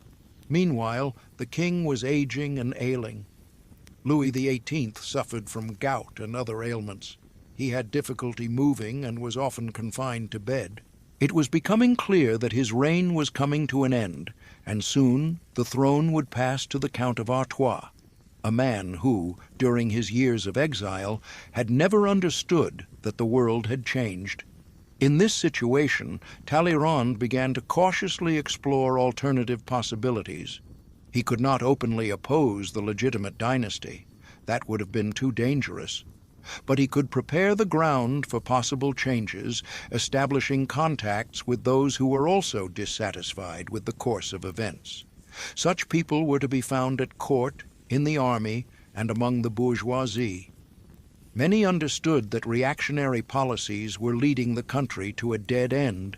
Meanwhile, the king was aging and ailing. Louis XVIII suffered from gout and other ailments. He had difficulty moving and was often confined to bed. It was becoming clear that his reign was coming to an end, and soon the throne would pass to the Count of Artois, a man who, during his years of exile, had never understood that the world had changed. In this situation, Talleyrand began to cautiously explore alternative possibilities. He could not openly oppose the legitimate dynasty. That would have been too dangerous. But he could prepare the ground for possible changes, establishing contacts with those who were also dissatisfied with the course of events. Such people were to be found at court, in the army, and among the bourgeoisie. Many understood that reactionary policies were leading the country to a dead end,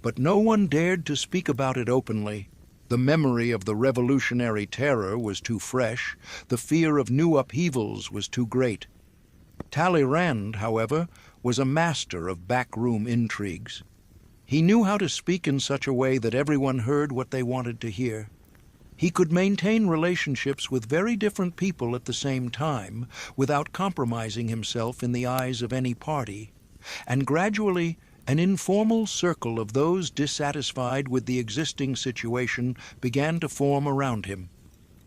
but no one dared to speak about it openly. The memory of the revolutionary terror was too fresh, the fear of new upheavals was too great. Talleyrand, however, was a master of backroom intrigues. He knew how to speak in such a way that everyone heard what they wanted to hear. He could maintain relationships with very different people at the same time without compromising himself in the eyes of any party, and gradually an informal circle of those dissatisfied with the existing situation began to form around him.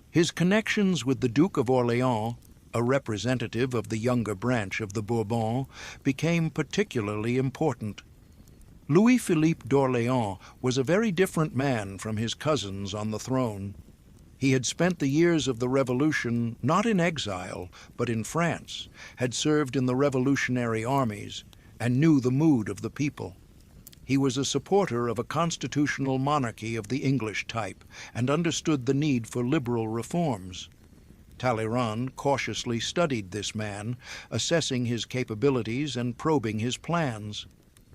His connections with the Duke of Orleans, a representative of the younger branch of the Bourbons, became particularly important. Louis-Philippe d'Orléans was a very different man from his cousins on the throne. He had spent the years of the Revolution not in exile, but in France, had served in the revolutionary armies, and knew the mood of the people. He was a supporter of a constitutional monarchy of the English type, and understood the need for liberal reforms. Talleyrand cautiously studied this man, assessing his capabilities and probing his plans.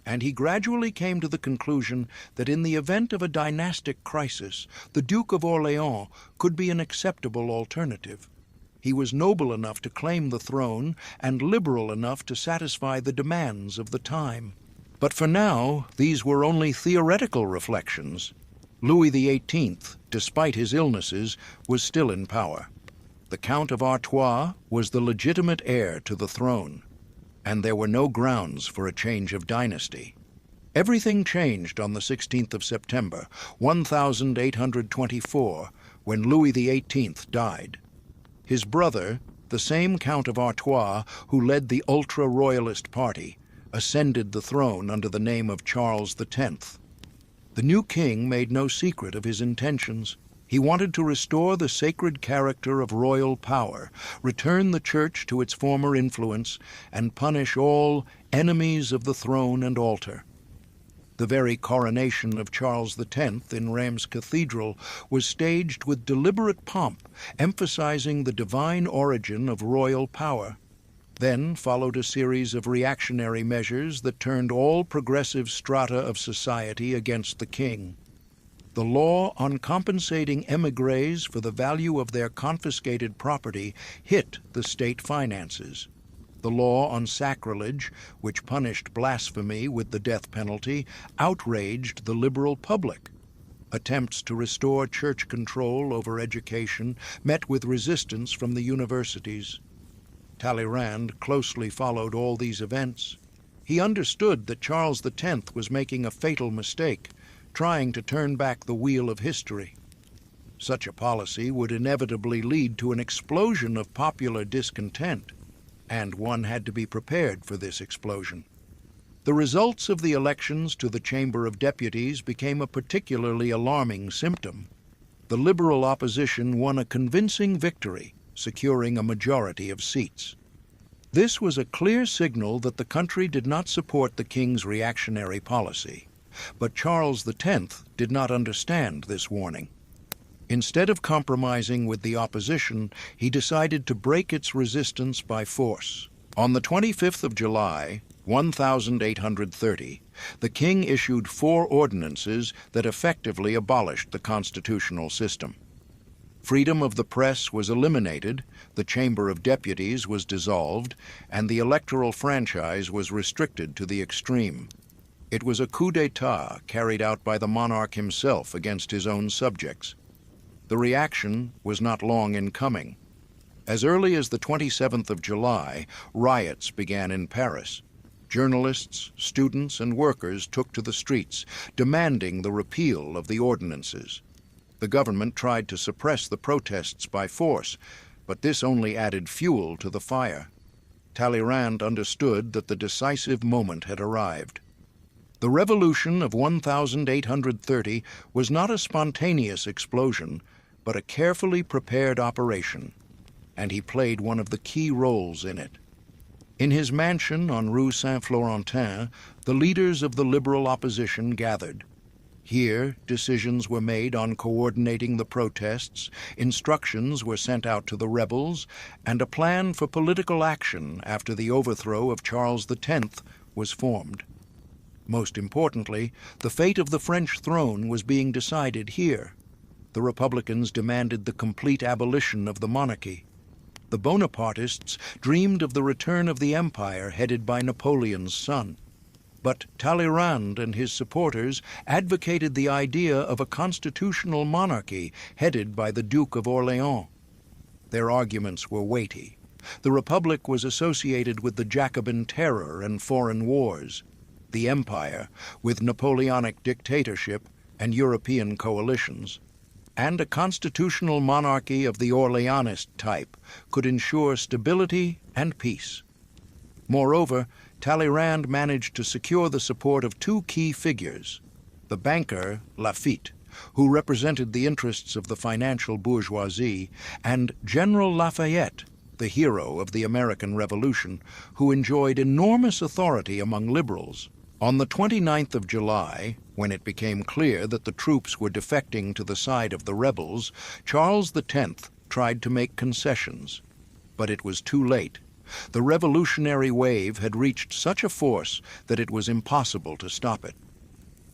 And he gradually came to the conclusion that in the event of a dynastic crisis, the Duke of Orleans could be an acceptable alternative. He was noble enough to claim the throne and liberal enough to satisfy the demands of the time. But for now, these were only theoretical reflections. Louis XVIII, despite his illnesses, was still in power. The Count of Artois was the legitimate heir to the throne, and there were no grounds for a change of dynasty. Everything changed on the 16th of September, 1824, when Louis XVIII died. His brother, the same Count of Artois who led the ultra-royalist party, ascended the throne under the name of Charles X. The new king made no secret of his intentions. He wanted to restore the sacred character of royal power, return the church to its former influence, and punish all enemies of the throne and altar. The very coronation of Charles X in Reims Cathedral was staged with deliberate pomp, emphasizing the divine origin of royal power. Then followed a series of reactionary measures that turned all progressive strata of society against the king. The law on compensating émigrés for the value of their confiscated property hit the state finances. The law on sacrilege, which punished blasphemy with the death penalty, outraged the liberal public. Attempts to restore church control over education met with resistance from the universities. Talleyrand closely followed all these events. He understood that Charles X was making a fatal mistake, trying to turn back the wheel of history. Such a policy would inevitably lead to an explosion of popular discontent, and one had to be prepared for this explosion. The results of the elections to the Chamber of Deputies became a particularly alarming symptom. The liberal opposition won a convincing victory, securing a majority of seats. This was a clear signal that the country did not support the king's reactionary policy. But Charles X did not understand this warning. Instead of compromising with the opposition, he decided to break its resistance by force. On the 25th of July, 1830, the king issued 4 ordinances that effectively abolished the constitutional system. Freedom of the press was eliminated, the Chamber of Deputies was dissolved, and the electoral franchise was restricted to the extreme. It was a coup d'etat carried out by the monarch himself against his own subjects. The reaction was not long in coming. As early as the 27th of July, riots began in Paris. Journalists, students, and workers took to the streets, demanding the repeal of the ordinances. The government tried to suppress the protests by force, but this only added fuel to the fire. Talleyrand understood that the decisive moment had arrived. The revolution of 1830 was not a spontaneous explosion, but a carefully prepared operation, and he played one of the key roles in it. In his mansion on Rue Saint-Florentin, the leaders of the liberal opposition gathered. Here, decisions were made on coordinating the protests, instructions were sent out to the rebels, and a plan for political action after the overthrow of Charles X was formed. Most importantly, the fate of the French throne was being decided here. The Republicans demanded the complete abolition of the monarchy. The Bonapartists dreamed of the return of the empire headed by Napoleon's son. But Talleyrand and his supporters advocated the idea of a constitutional monarchy headed by the Duke of Orléans. Their arguments were weighty. The Republic was associated with the Jacobin terror and foreign wars. The empire, with Napoleonic dictatorship and European coalitions, and a constitutional monarchy of the Orleanist type could ensure stability and peace. Moreover, Talleyrand managed to secure the support of 2 key figures, the banker Lafitte, who represented the interests of the financial bourgeoisie, and General Lafayette, the hero of the American Revolution, who enjoyed enormous authority among liberals. On the 29th of July, when it became clear that the troops were defecting to the side of the rebels, Charles X tried to make concessions. But it was too late. The revolutionary wave had reached such a force that it was impossible to stop it.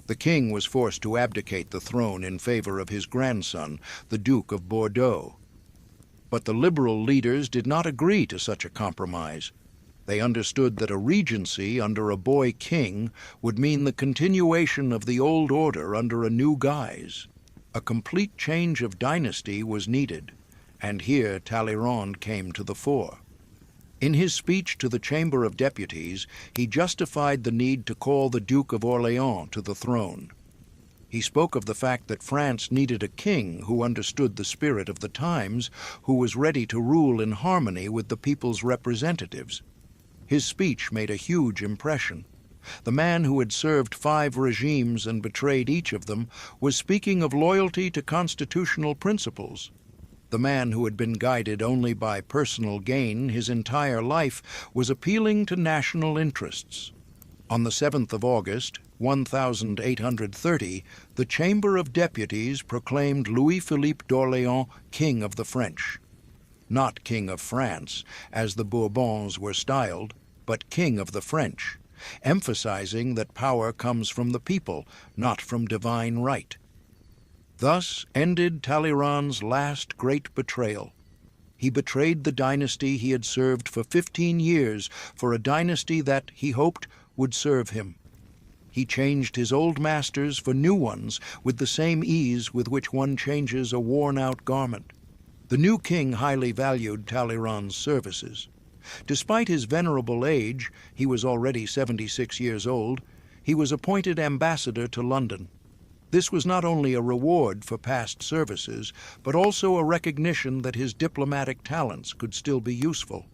The king was forced to abdicate the throne in favor of his grandson, the Duke of Bordeaux. But the liberal leaders did not agree to such a compromise. They understood that a regency under a boy king would mean the continuation of the old order under a new guise. A complete change of dynasty was needed, and here Talleyrand came to the fore. In his speech to the Chamber of Deputies, he justified the need to call the Duke of Orléans to the throne. He spoke of the fact that France needed a king who understood the spirit of the times, who was ready to rule in harmony with the people's representatives. His speech made a huge impression. The man who had served 5 regimes and betrayed each of them was speaking of loyalty to constitutional principles. The man who had been guided only by personal gain his entire life was appealing to national interests. On the 7th of August, 1830, the Chamber of Deputies proclaimed Louis-Philippe d'Orléans King of the French. Not King of France, as the Bourbons were styled, but King of the French, emphasizing that power comes from the people, not from divine right. Thus ended Talleyrand's last great betrayal. He betrayed the dynasty he had served for 15 years for a dynasty that, he hoped, would serve him. He changed his old masters for new ones with the same ease with which one changes a worn-out garment. The new king highly valued Talleyrand's services. Despite his venerable age, he was already 76 years old, he was appointed ambassador to London. This was not only a reward for past services, but also a recognition that his diplomatic talents could still be useful.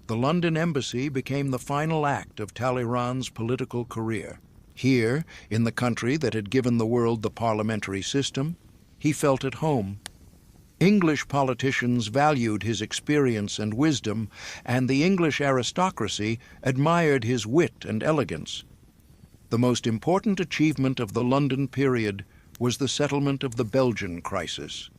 The London embassy became the final act of Talleyrand's political career. Here, in the country that had given the world the parliamentary system, he felt at home. English politicians valued his experience and wisdom, and the English aristocracy admired his wit and elegance. The most important achievement of the London period was the settlement of the Belgian crisis.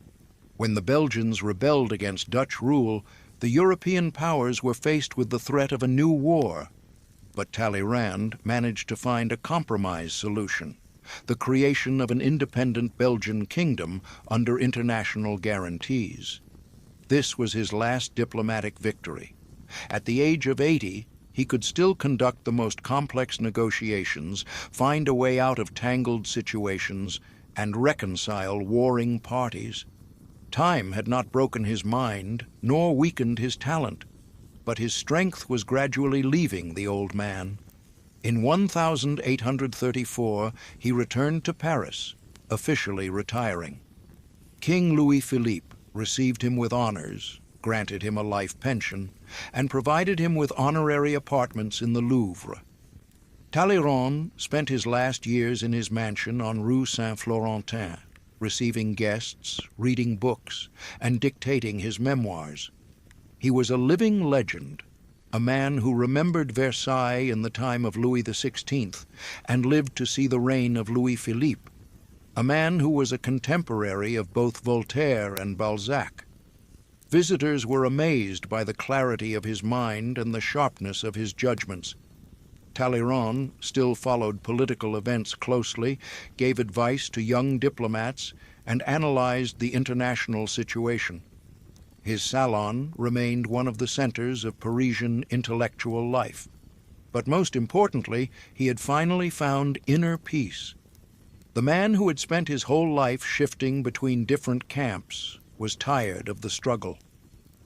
When the Belgians rebelled against Dutch rule, the European powers were faced with the threat of a new war. But Talleyrand managed to find a compromise solution, the creation of an independent Belgian kingdom under international guarantees. This was his last diplomatic victory. At the age of 80, he could still conduct the most complex negotiations, find a way out of tangled situations, and reconcile warring parties. Time had not broken his mind, nor weakened his talent, but his strength was gradually leaving the old man. In 1834, he returned to Paris, officially retiring. King Louis-Philippe received him with honors, granted him a life pension, and provided him with honorary apartments in the Louvre. Talleyrand spent his last years in his mansion on Rue Saint-Florentin, receiving guests, reading books, and dictating his memoirs. He was a living legend, a man who remembered Versailles in the time of Louis XVI and lived to see the reign of Louis-Philippe, a man who was a contemporary of both Voltaire and Balzac. Visitors were amazed by the clarity of his mind and the sharpness of his judgments. Talleyrand still followed political events closely, gave advice to young diplomats, and analyzed the international situation. His salon remained one of the centers of Parisian intellectual life. But most importantly, he had finally found inner peace. The man who had spent his whole life shifting between different camps was tired of the struggle.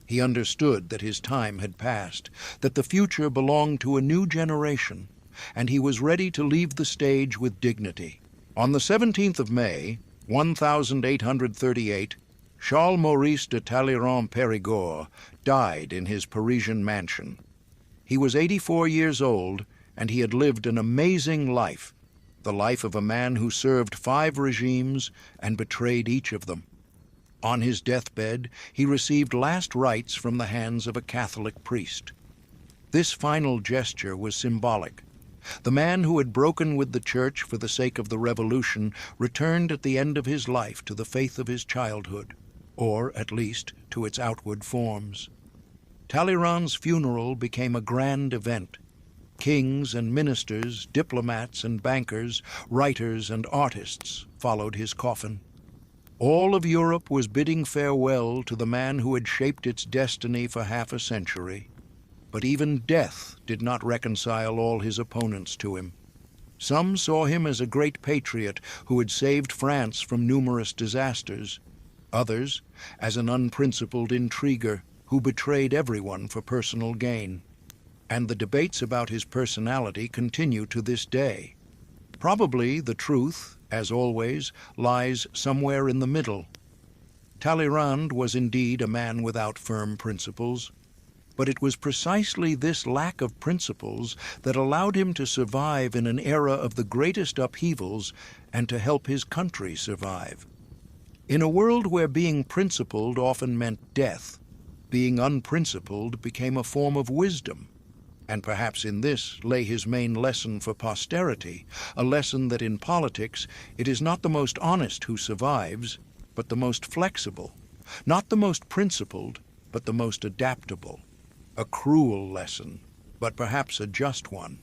He understood that his time had passed, that the future belonged to a new generation, and he was ready to leave the stage with dignity. On the 17th of May, 1838, Charles-Maurice de Talleyrand-Périgord died in his Parisian mansion. He was 84 years old, and he had lived an amazing life, the life of a man who served 5 regimes and betrayed each of them. On his deathbed, he received last rites from the hands of a Catholic priest. This final gesture was symbolic. The man who had broken with the Church for the sake of the Revolution returned at the end of his life to the faith of his childhood, or at least to its outward forms. Talleyrand's funeral became a grand event. Kings and ministers, diplomats and bankers, writers and artists followed his coffin. All of Europe was bidding farewell to the man who had shaped its destiny for half a century. But even death did not reconcile all his opponents to him. Some saw him as a great patriot who had saved France from numerous disasters. Others as an unprincipled intriguer who betrayed everyone for personal gain. And the debates about his personality continue to this day. Probably the truth, as always, lies somewhere in the middle. Talleyrand was indeed a man without firm principles, but it was precisely this lack of principles that allowed him to survive in an era of the greatest upheavals and to help his country survive. In a world where being principled often meant death, being unprincipled became a form of wisdom. And perhaps in this lay his main lesson for posterity, a lesson that in politics it is not the most honest who survives, but the most flexible, not the most principled, but the most adaptable. A cruel lesson, but perhaps a just one.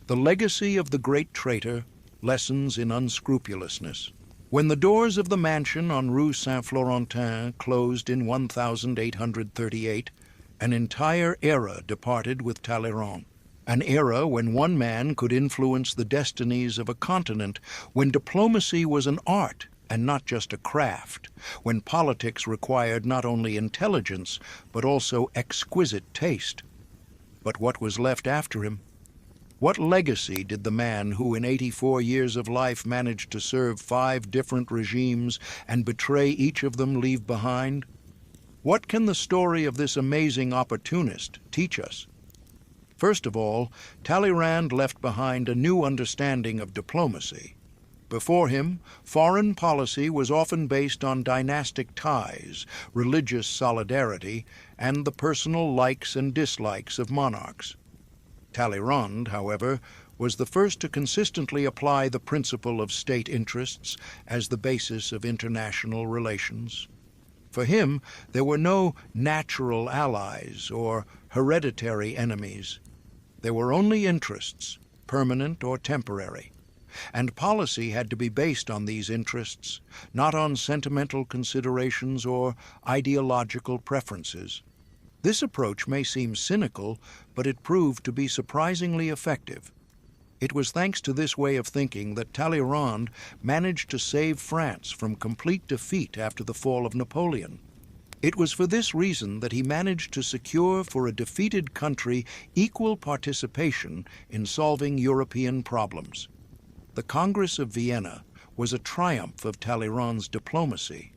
The legacy of the great traitor, lessons in unscrupulousness. When the doors of the mansion on Rue Saint-Florentin closed in 1838, an entire era departed with Talleyrand. An era when one man could influence the destinies of a continent, when diplomacy was an art and not just a craft, when politics required not only intelligence, but also exquisite taste. But what was left after him? What legacy did the man who in 84 years of life managed to serve 5 different regimes and betray each of them leave behind? What can the story of this amazing opportunist teach us? First of all, Talleyrand left behind a new understanding of diplomacy. Before him, foreign policy was often based on dynastic ties, religious solidarity, and the personal likes and dislikes of monarchs. Talleyrand, however, was the first to consistently apply the principle of state interests as the basis of international relations. For him, there were no natural allies or hereditary enemies. There were only interests, permanent or temporary. And policy had to be based on these interests, not on sentimental considerations or ideological preferences. This approach may seem cynical, but it proved to be surprisingly effective. It was thanks to this way of thinking that Talleyrand managed to save France from complete defeat after the fall of Napoleon. It was for this reason that he managed to secure for a defeated country equal participation in solving European problems. The Congress of Vienna was a triumph of Talleyrand's diplomacy.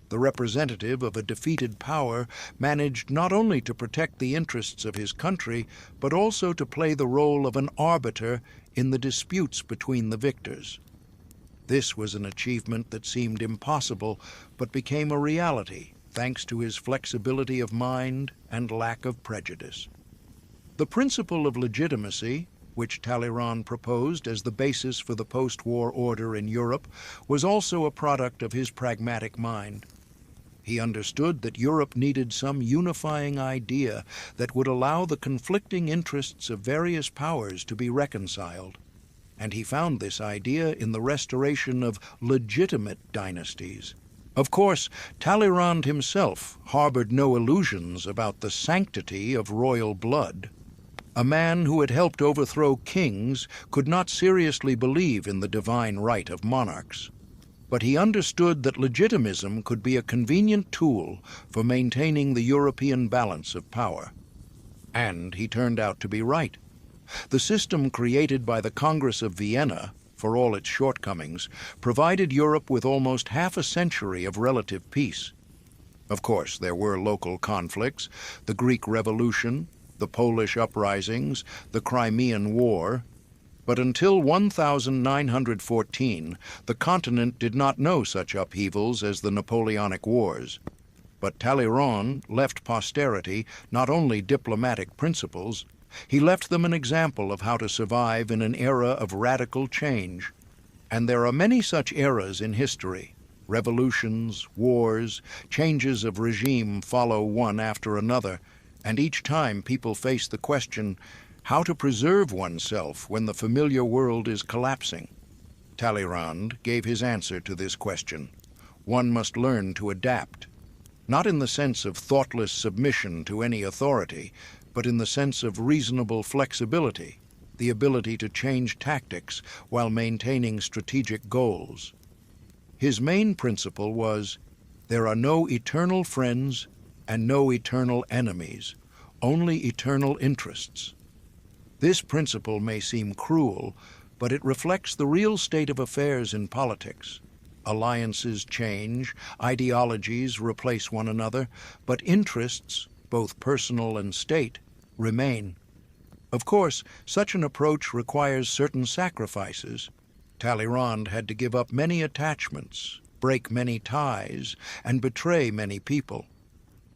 The representative of a defeated power managed not only to protect the interests of his country, but also to play the role of an arbiter in the disputes between the victors. This was an achievement that seemed impossible, but became a reality thanks to his flexibility of mind and lack of prejudice. The principle of legitimacy, which Talleyrand proposed as the basis for the post-war order in Europe, was also a product of his pragmatic mind. He understood that Europe needed some unifying idea that would allow the conflicting interests of various powers to be reconciled. And he found this idea in the restoration of legitimate dynasties. Of course, Talleyrand himself harbored no illusions about the sanctity of royal blood. A man who had helped overthrow kings could not seriously believe in the divine right of monarchs. But he understood that legitimism could be a convenient tool for maintaining the European balance of power. And he turned out to be right. The system created by the Congress of Vienna, for all its shortcomings, provided Europe with almost half a century of relative peace. Of course, there were local conflicts, the Greek Revolution, the Polish uprisings, the Crimean War. But until 1914, the continent did not know such upheavals as the Napoleonic Wars. But Talleyrand left posterity not only diplomatic principles, he left them an example of how to survive in an era of radical change. And there are many such eras in history. Revolutions, wars, changes of regime follow one after another, and each time people face the question, how to preserve oneself when the familiar world is collapsing. Talleyrand gave his answer to this question. One must learn to adapt, not in the sense of thoughtless submission to any authority, but in the sense of reasonable flexibility, the ability to change tactics while maintaining strategic goals. His main principle was, there are no eternal friends and no eternal enemies, only eternal interests. This principle may seem cruel, but it reflects the real state of affairs in politics. Alliances change, ideologies replace one another, but interests, both personal and state, remain. Of course, such an approach requires certain sacrifices. Talleyrand had to give up many attachments, break many ties, and betray many people.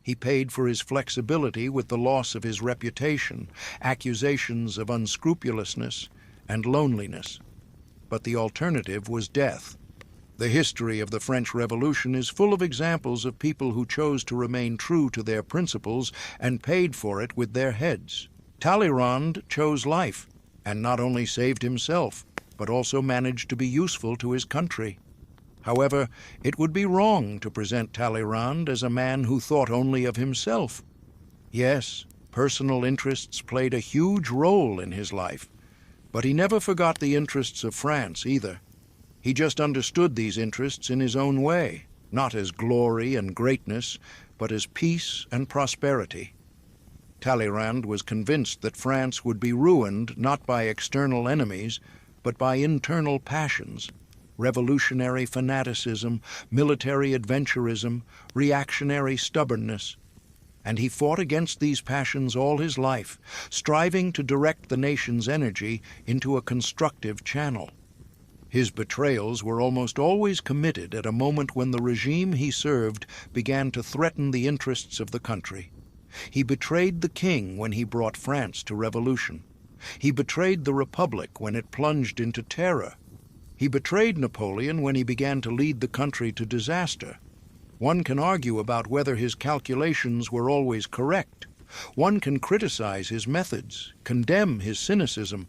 He paid for his flexibility with the loss of his reputation, accusations of unscrupulousness, and loneliness. But the alternative was death. The history of the French Revolution is full of examples of people who chose to remain true to their principles and paid for it with their heads. Talleyrand chose life, and not only saved himself, but also managed to be useful to his country. However, it would be wrong to present Talleyrand as a man who thought only of himself. Yes, personal interests played a huge role in his life, but he never forgot the interests of France either. He just understood these interests in his own way, not as glory and greatness, but as peace and prosperity. Talleyrand was convinced that France would be ruined not by external enemies, but by internal passions, revolutionary fanaticism, military adventurism, reactionary stubbornness. And he fought against these passions all his life, striving to direct the nation's energy into a constructive channel. His betrayals were almost always committed at a moment when the regime he served began to threaten the interests of the country. He betrayed the king when he brought France to revolution. He betrayed the Republic when it plunged into terror. He betrayed Napoleon when he began to lead the country to disaster. One can argue about whether his calculations were always correct. One can criticize his methods, condemn his cynicism,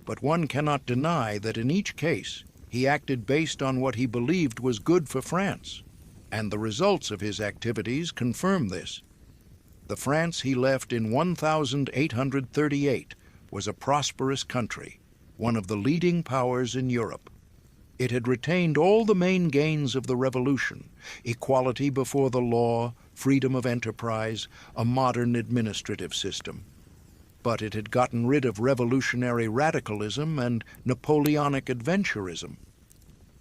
but one cannot deny that in each case he acted based on what he believed was good for France, and the results of his activities confirm this. The France he left in 1838 was a prosperous country, one of the leading powers in Europe. It had retained all the main gains of the Revolution: equality before the law, freedom of enterprise, a modern administrative system. But it had gotten rid of revolutionary radicalism and Napoleonic adventurism.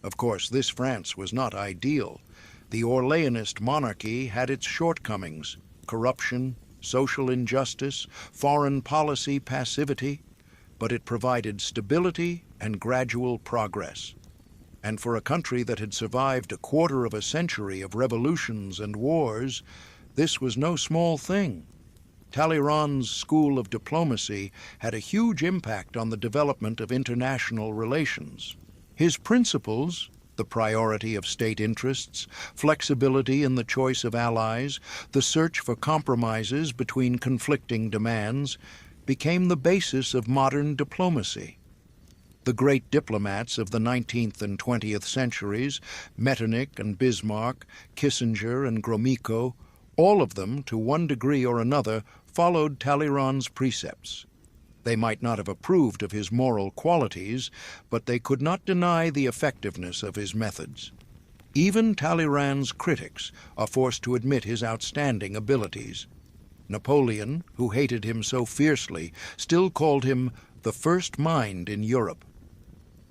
Of course, this France was not ideal. The Orleanist monarchy had its shortcomings: corruption, social injustice, foreign policy passivity, but it provided stability and gradual progress. And for a country that had survived a quarter of a century of revolutions and wars, this was no small thing. Talleyrand's school of diplomacy had a huge impact on the development of international relations. His principles, the priority of state interests, flexibility in the choice of allies, the search for compromises between conflicting demands, became the basis of modern diplomacy. The great diplomats of the 19th and 20th centuries, Metternich and Bismarck, Kissinger and Gromyko, all of them, to one degree or another, followed Talleyrand's precepts. They might not have approved of his moral qualities, but they could not deny the effectiveness of his methods. Even Talleyrand's critics are forced to admit his outstanding abilities. Napoleon, who hated him so fiercely, still called him the first mind in Europe.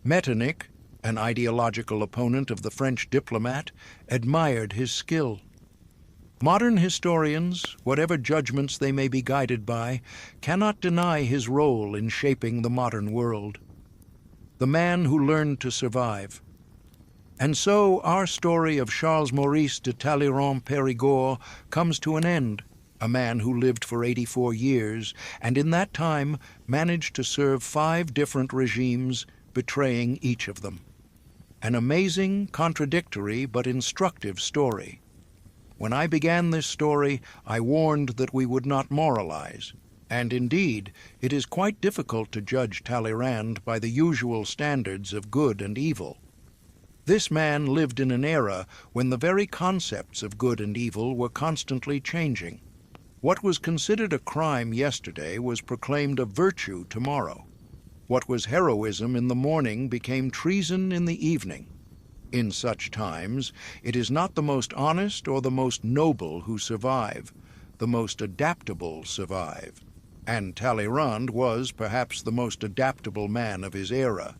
Metternich, an ideological opponent of the French diplomat, admired his skill. Modern historians, whatever judgments they may be guided by, cannot deny his role in shaping the modern world. The man who learned to survive. And so our story of Charles-Maurice de Talleyrand-Périgord comes to an end, a man who lived for 84 years, and in that time managed to serve 5 different regimes, betraying each of them. An amazing, contradictory, but instructive story. When I began this story, I warned that we would not moralize, and indeed, it is quite difficult to judge Talleyrand by the usual standards of good and evil. This man lived in an era when the very concepts of good and evil were constantly changing. What was considered a crime yesterday was proclaimed a virtue tomorrow. What was heroism in the morning became treason in the evening. In such times, it is not the most honest or the most noble who survive, the most adaptable survive. And Talleyrand was perhaps the most adaptable man of his era.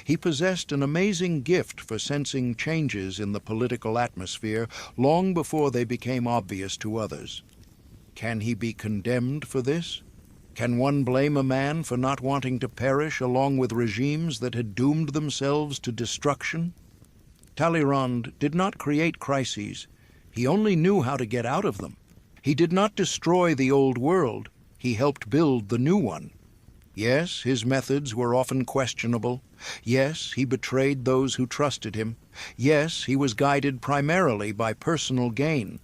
He possessed an amazing gift for sensing changes in the political atmosphere long before they became obvious to others. Can he be condemned for this? Can one blame a man for not wanting to perish along with regimes that had doomed themselves to destruction? Talleyrand did not create crises. He only knew how to get out of them. He did not destroy the old world. He helped build the new one. Yes, his methods were often questionable. Yes, he betrayed those who trusted him. Yes, he was guided primarily by personal gain.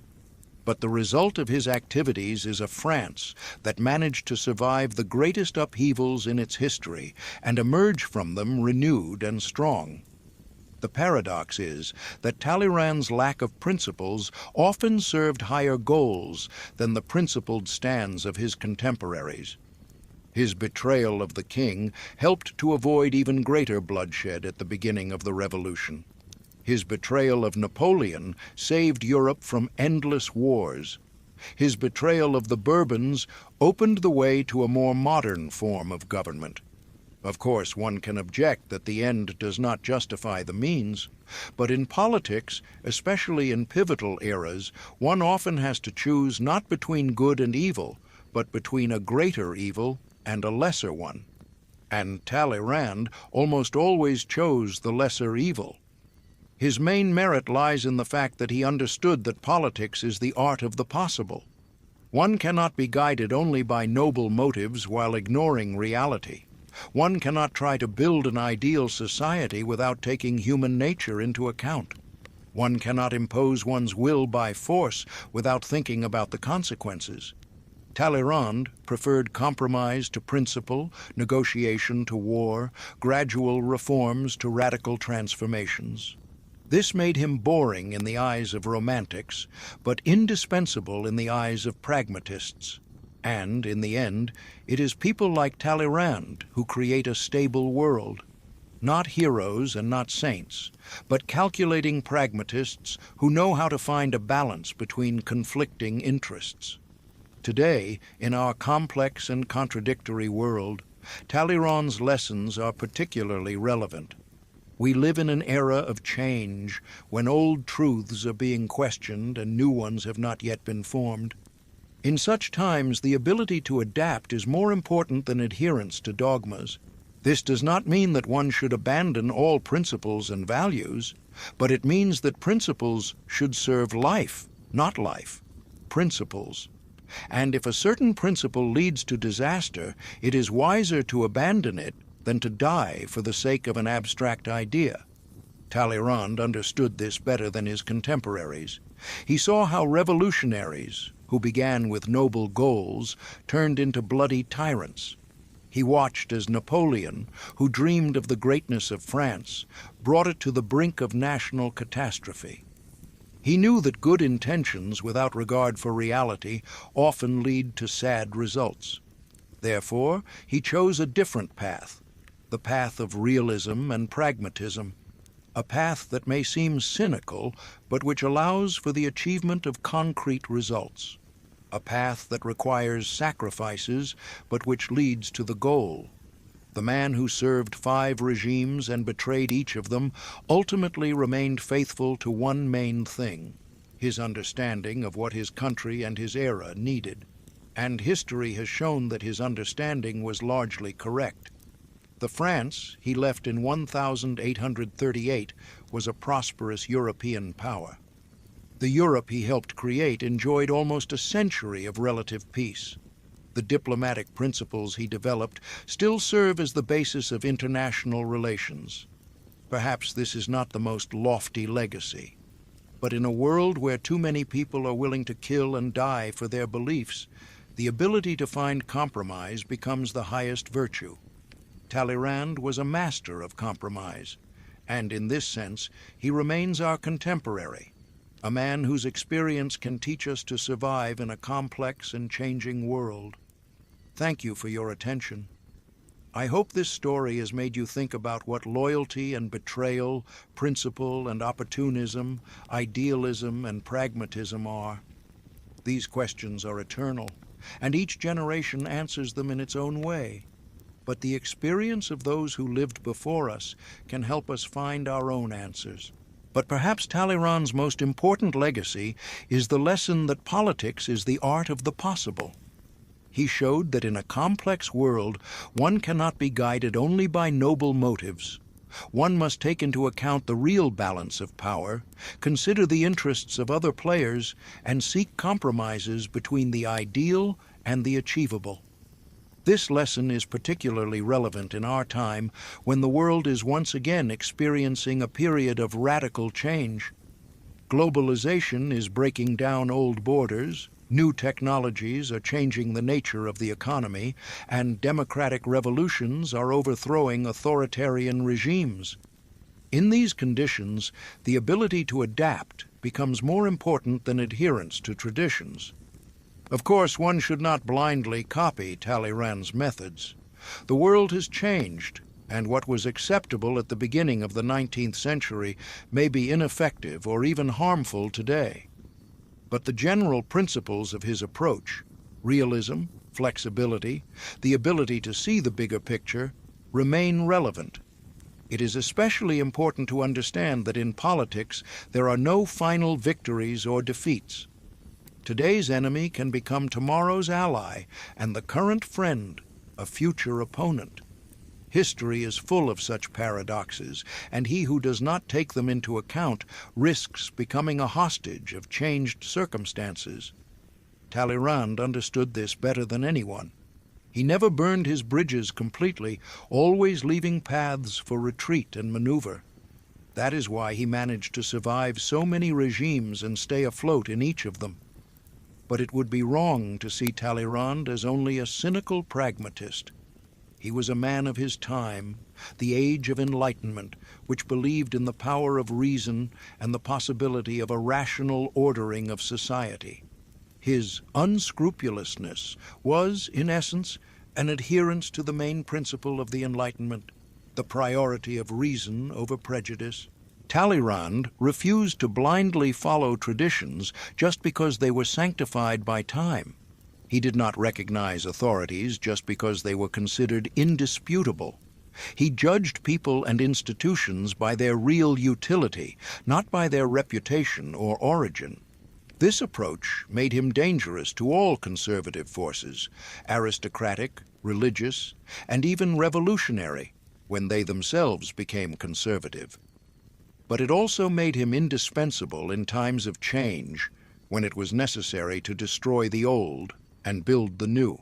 But the result of his activities is a France that managed to survive the greatest upheavals in its history and emerge from them renewed and strong. The paradox is that Talleyrand's lack of principles often served higher goals than the principled stands of his contemporaries. His betrayal of the king helped to avoid even greater bloodshed at the beginning of the Revolution. His betrayal of Napoleon saved Europe from endless wars. His betrayal of the Bourbons opened the way to a more modern form of government. Of course, one can object that the end does not justify the means, but in politics, especially in pivotal eras, one often has to choose not between good and evil, but between a greater evil and a lesser one. And Talleyrand almost always chose the lesser evil. His main merit lies in the fact that he understood that politics is the art of the possible. One cannot be guided only by noble motives while ignoring reality. One cannot try to build an ideal society without taking human nature into account. One cannot impose one's will by force without thinking about the consequences. Talleyrand preferred compromise to principle, negotiation to war, gradual reforms to radical transformations. This made him boring in the eyes of romantics, but indispensable in the eyes of pragmatists. And, in the end, it is people like Talleyrand who create a stable world. Not heroes and not saints, but calculating pragmatists who know how to find a balance between conflicting interests. Today, in our complex and contradictory world, Talleyrand's lessons are particularly relevant. We live in an era of change, when old truths are being questioned and new ones have not yet been formed. In such times, the ability to adapt is more important than adherence to dogmas. This does not mean that one should abandon all principles and values, but it means that principles should serve life, not life. Principles. And if a certain principle leads to disaster, it is wiser to abandon it than to die for the sake of an abstract idea. Talleyrand understood this better than his contemporaries. He saw how revolutionaries, who began with noble goals, turned into bloody tyrants. He watched as Napoleon, who dreamed of the greatness of France, brought it to the brink of national catastrophe. He knew that good intentions without regard for reality often lead to sad results. Therefore, he chose a different path, the path of realism and pragmatism, a path that may seem cynical, but which allows for the achievement of concrete results, a path that requires sacrifices, but which leads to the goal. The man who served 5 regimes and betrayed each of them ultimately remained faithful to one main thing, his understanding of what his country and his era needed. And history has shown that his understanding was largely correct. The France he left in 1838 was a prosperous European power. The Europe he helped create enjoyed almost a century of relative peace. The diplomatic principles he developed still serve as the basis of international relations. Perhaps this is not the most lofty legacy, but in a world where too many people are willing to kill and die for their beliefs, the ability to find compromise becomes the highest virtue. Talleyrand was a master of compromise, and in this sense, he remains our contemporary, a man whose experience can teach us to survive in a complex and changing world. Thank you for your attention. I hope this story has made you think about what loyalty and betrayal, principle and opportunism, idealism and pragmatism are. These questions are eternal, and each generation answers them in its own way. But the experience of those who lived before us can help us find our own answers. But perhaps Talleyrand's most important legacy is the lesson that politics is the art of the possible. He showed that in a complex world, one cannot be guided only by noble motives. One must take into account the real balance of power, consider the interests of other players, and seek compromises between the ideal and the achievable. This lesson is particularly relevant in our time when the world is once again experiencing a period of radical change. Globalization is breaking down old borders, new technologies are changing the nature of the economy, and democratic revolutions are overthrowing authoritarian regimes. In these conditions, the ability to adapt becomes more important than adherence to traditions. Of course, one should not blindly copy Talleyrand's methods. The world has changed, and what was acceptable at the beginning of the 19th century may be ineffective or even harmful today. But the general principles of his approach, realism, flexibility, the ability to see the bigger picture, remain relevant. It is especially important to understand that in politics there are no final victories or defeats. Today's enemy can become tomorrow's ally, and the current friend a future opponent. History is full of such paradoxes, and he who does not take them into account risks becoming a hostage of changed circumstances. Talleyrand understood this better than anyone. He never burned his bridges completely, always leaving paths for retreat and maneuver. That is why he managed to survive so many regimes and stay afloat in each of them. But it would be wrong to see Talleyrand as only a cynical pragmatist. He was a man of his time, the age of enlightenment, which believed in the power of reason and the possibility of a rational ordering of society. His unscrupulousness was, in essence, an adherence to the main principle of the Enlightenment, the priority of reason over prejudice. Talleyrand refused to blindly follow traditions just because they were sanctified by time. He did not recognize authorities just because they were considered indisputable. He judged people and institutions by their real utility, not by their reputation or origin. This approach made him dangerous to all conservative forces, aristocratic, religious, and even revolutionary, when they themselves became conservative. But it also made him indispensable in times of change, when it was necessary to destroy the old and build the new.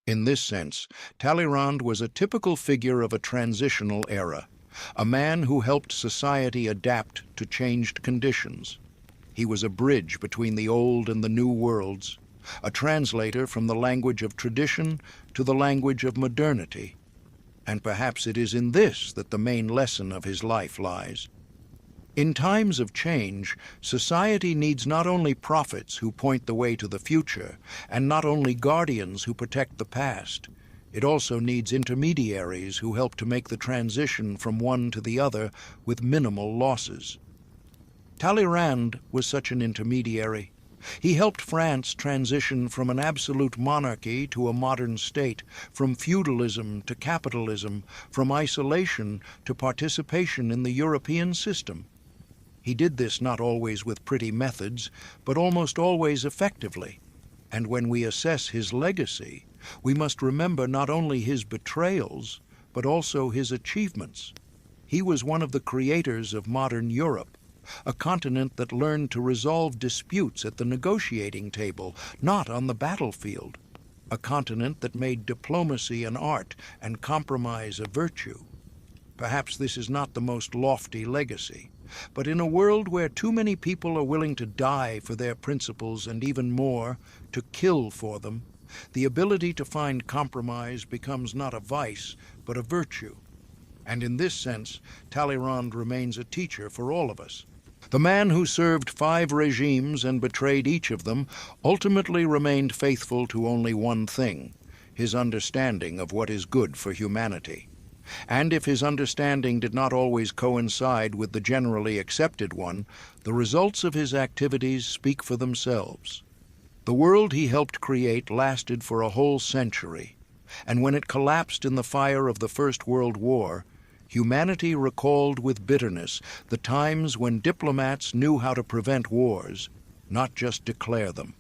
In this sense, Talleyrand was a typical figure of a transitional era, a man who helped society adapt to changed conditions. He was a bridge between the old and the new worlds, a translator from the language of tradition to the language of modernity. And perhaps it is in this that the main lesson of his life lies. In times of change, society needs not only prophets who point the way to the future, and not only guardians who protect the past. It also needs intermediaries who help to make the transition from one to the other with minimal losses. Talleyrand was such an intermediary. He helped France transition from an absolute monarchy to a modern state, from feudalism to capitalism, from isolation to participation in the European system. He did this not always with pretty methods, but almost always effectively. And when we assess his legacy, we must remember not only his betrayals, but also his achievements. He was one of the creators of modern Europe, a continent that learned to resolve disputes at the negotiating table, not on the battlefield. A continent that made diplomacy an art and compromise a virtue. Perhaps this is not the most lofty legacy, but in a world where too many people are willing to die for their principles and even more, to kill for them, the ability to find compromise becomes not a vice, but a virtue. And in this sense, Talleyrand remains a teacher for all of us. The man who served 5 regimes and betrayed each of them ultimately remained faithful to only one thing, his understanding of what is good for humanity. And if his understanding did not always coincide with the generally accepted one, the results of his activities speak for themselves. The world he helped create lasted for a whole century, and when it collapsed in the fire of the First World War, humanity recalled with bitterness the times when diplomats knew how to prevent wars, not just declare them.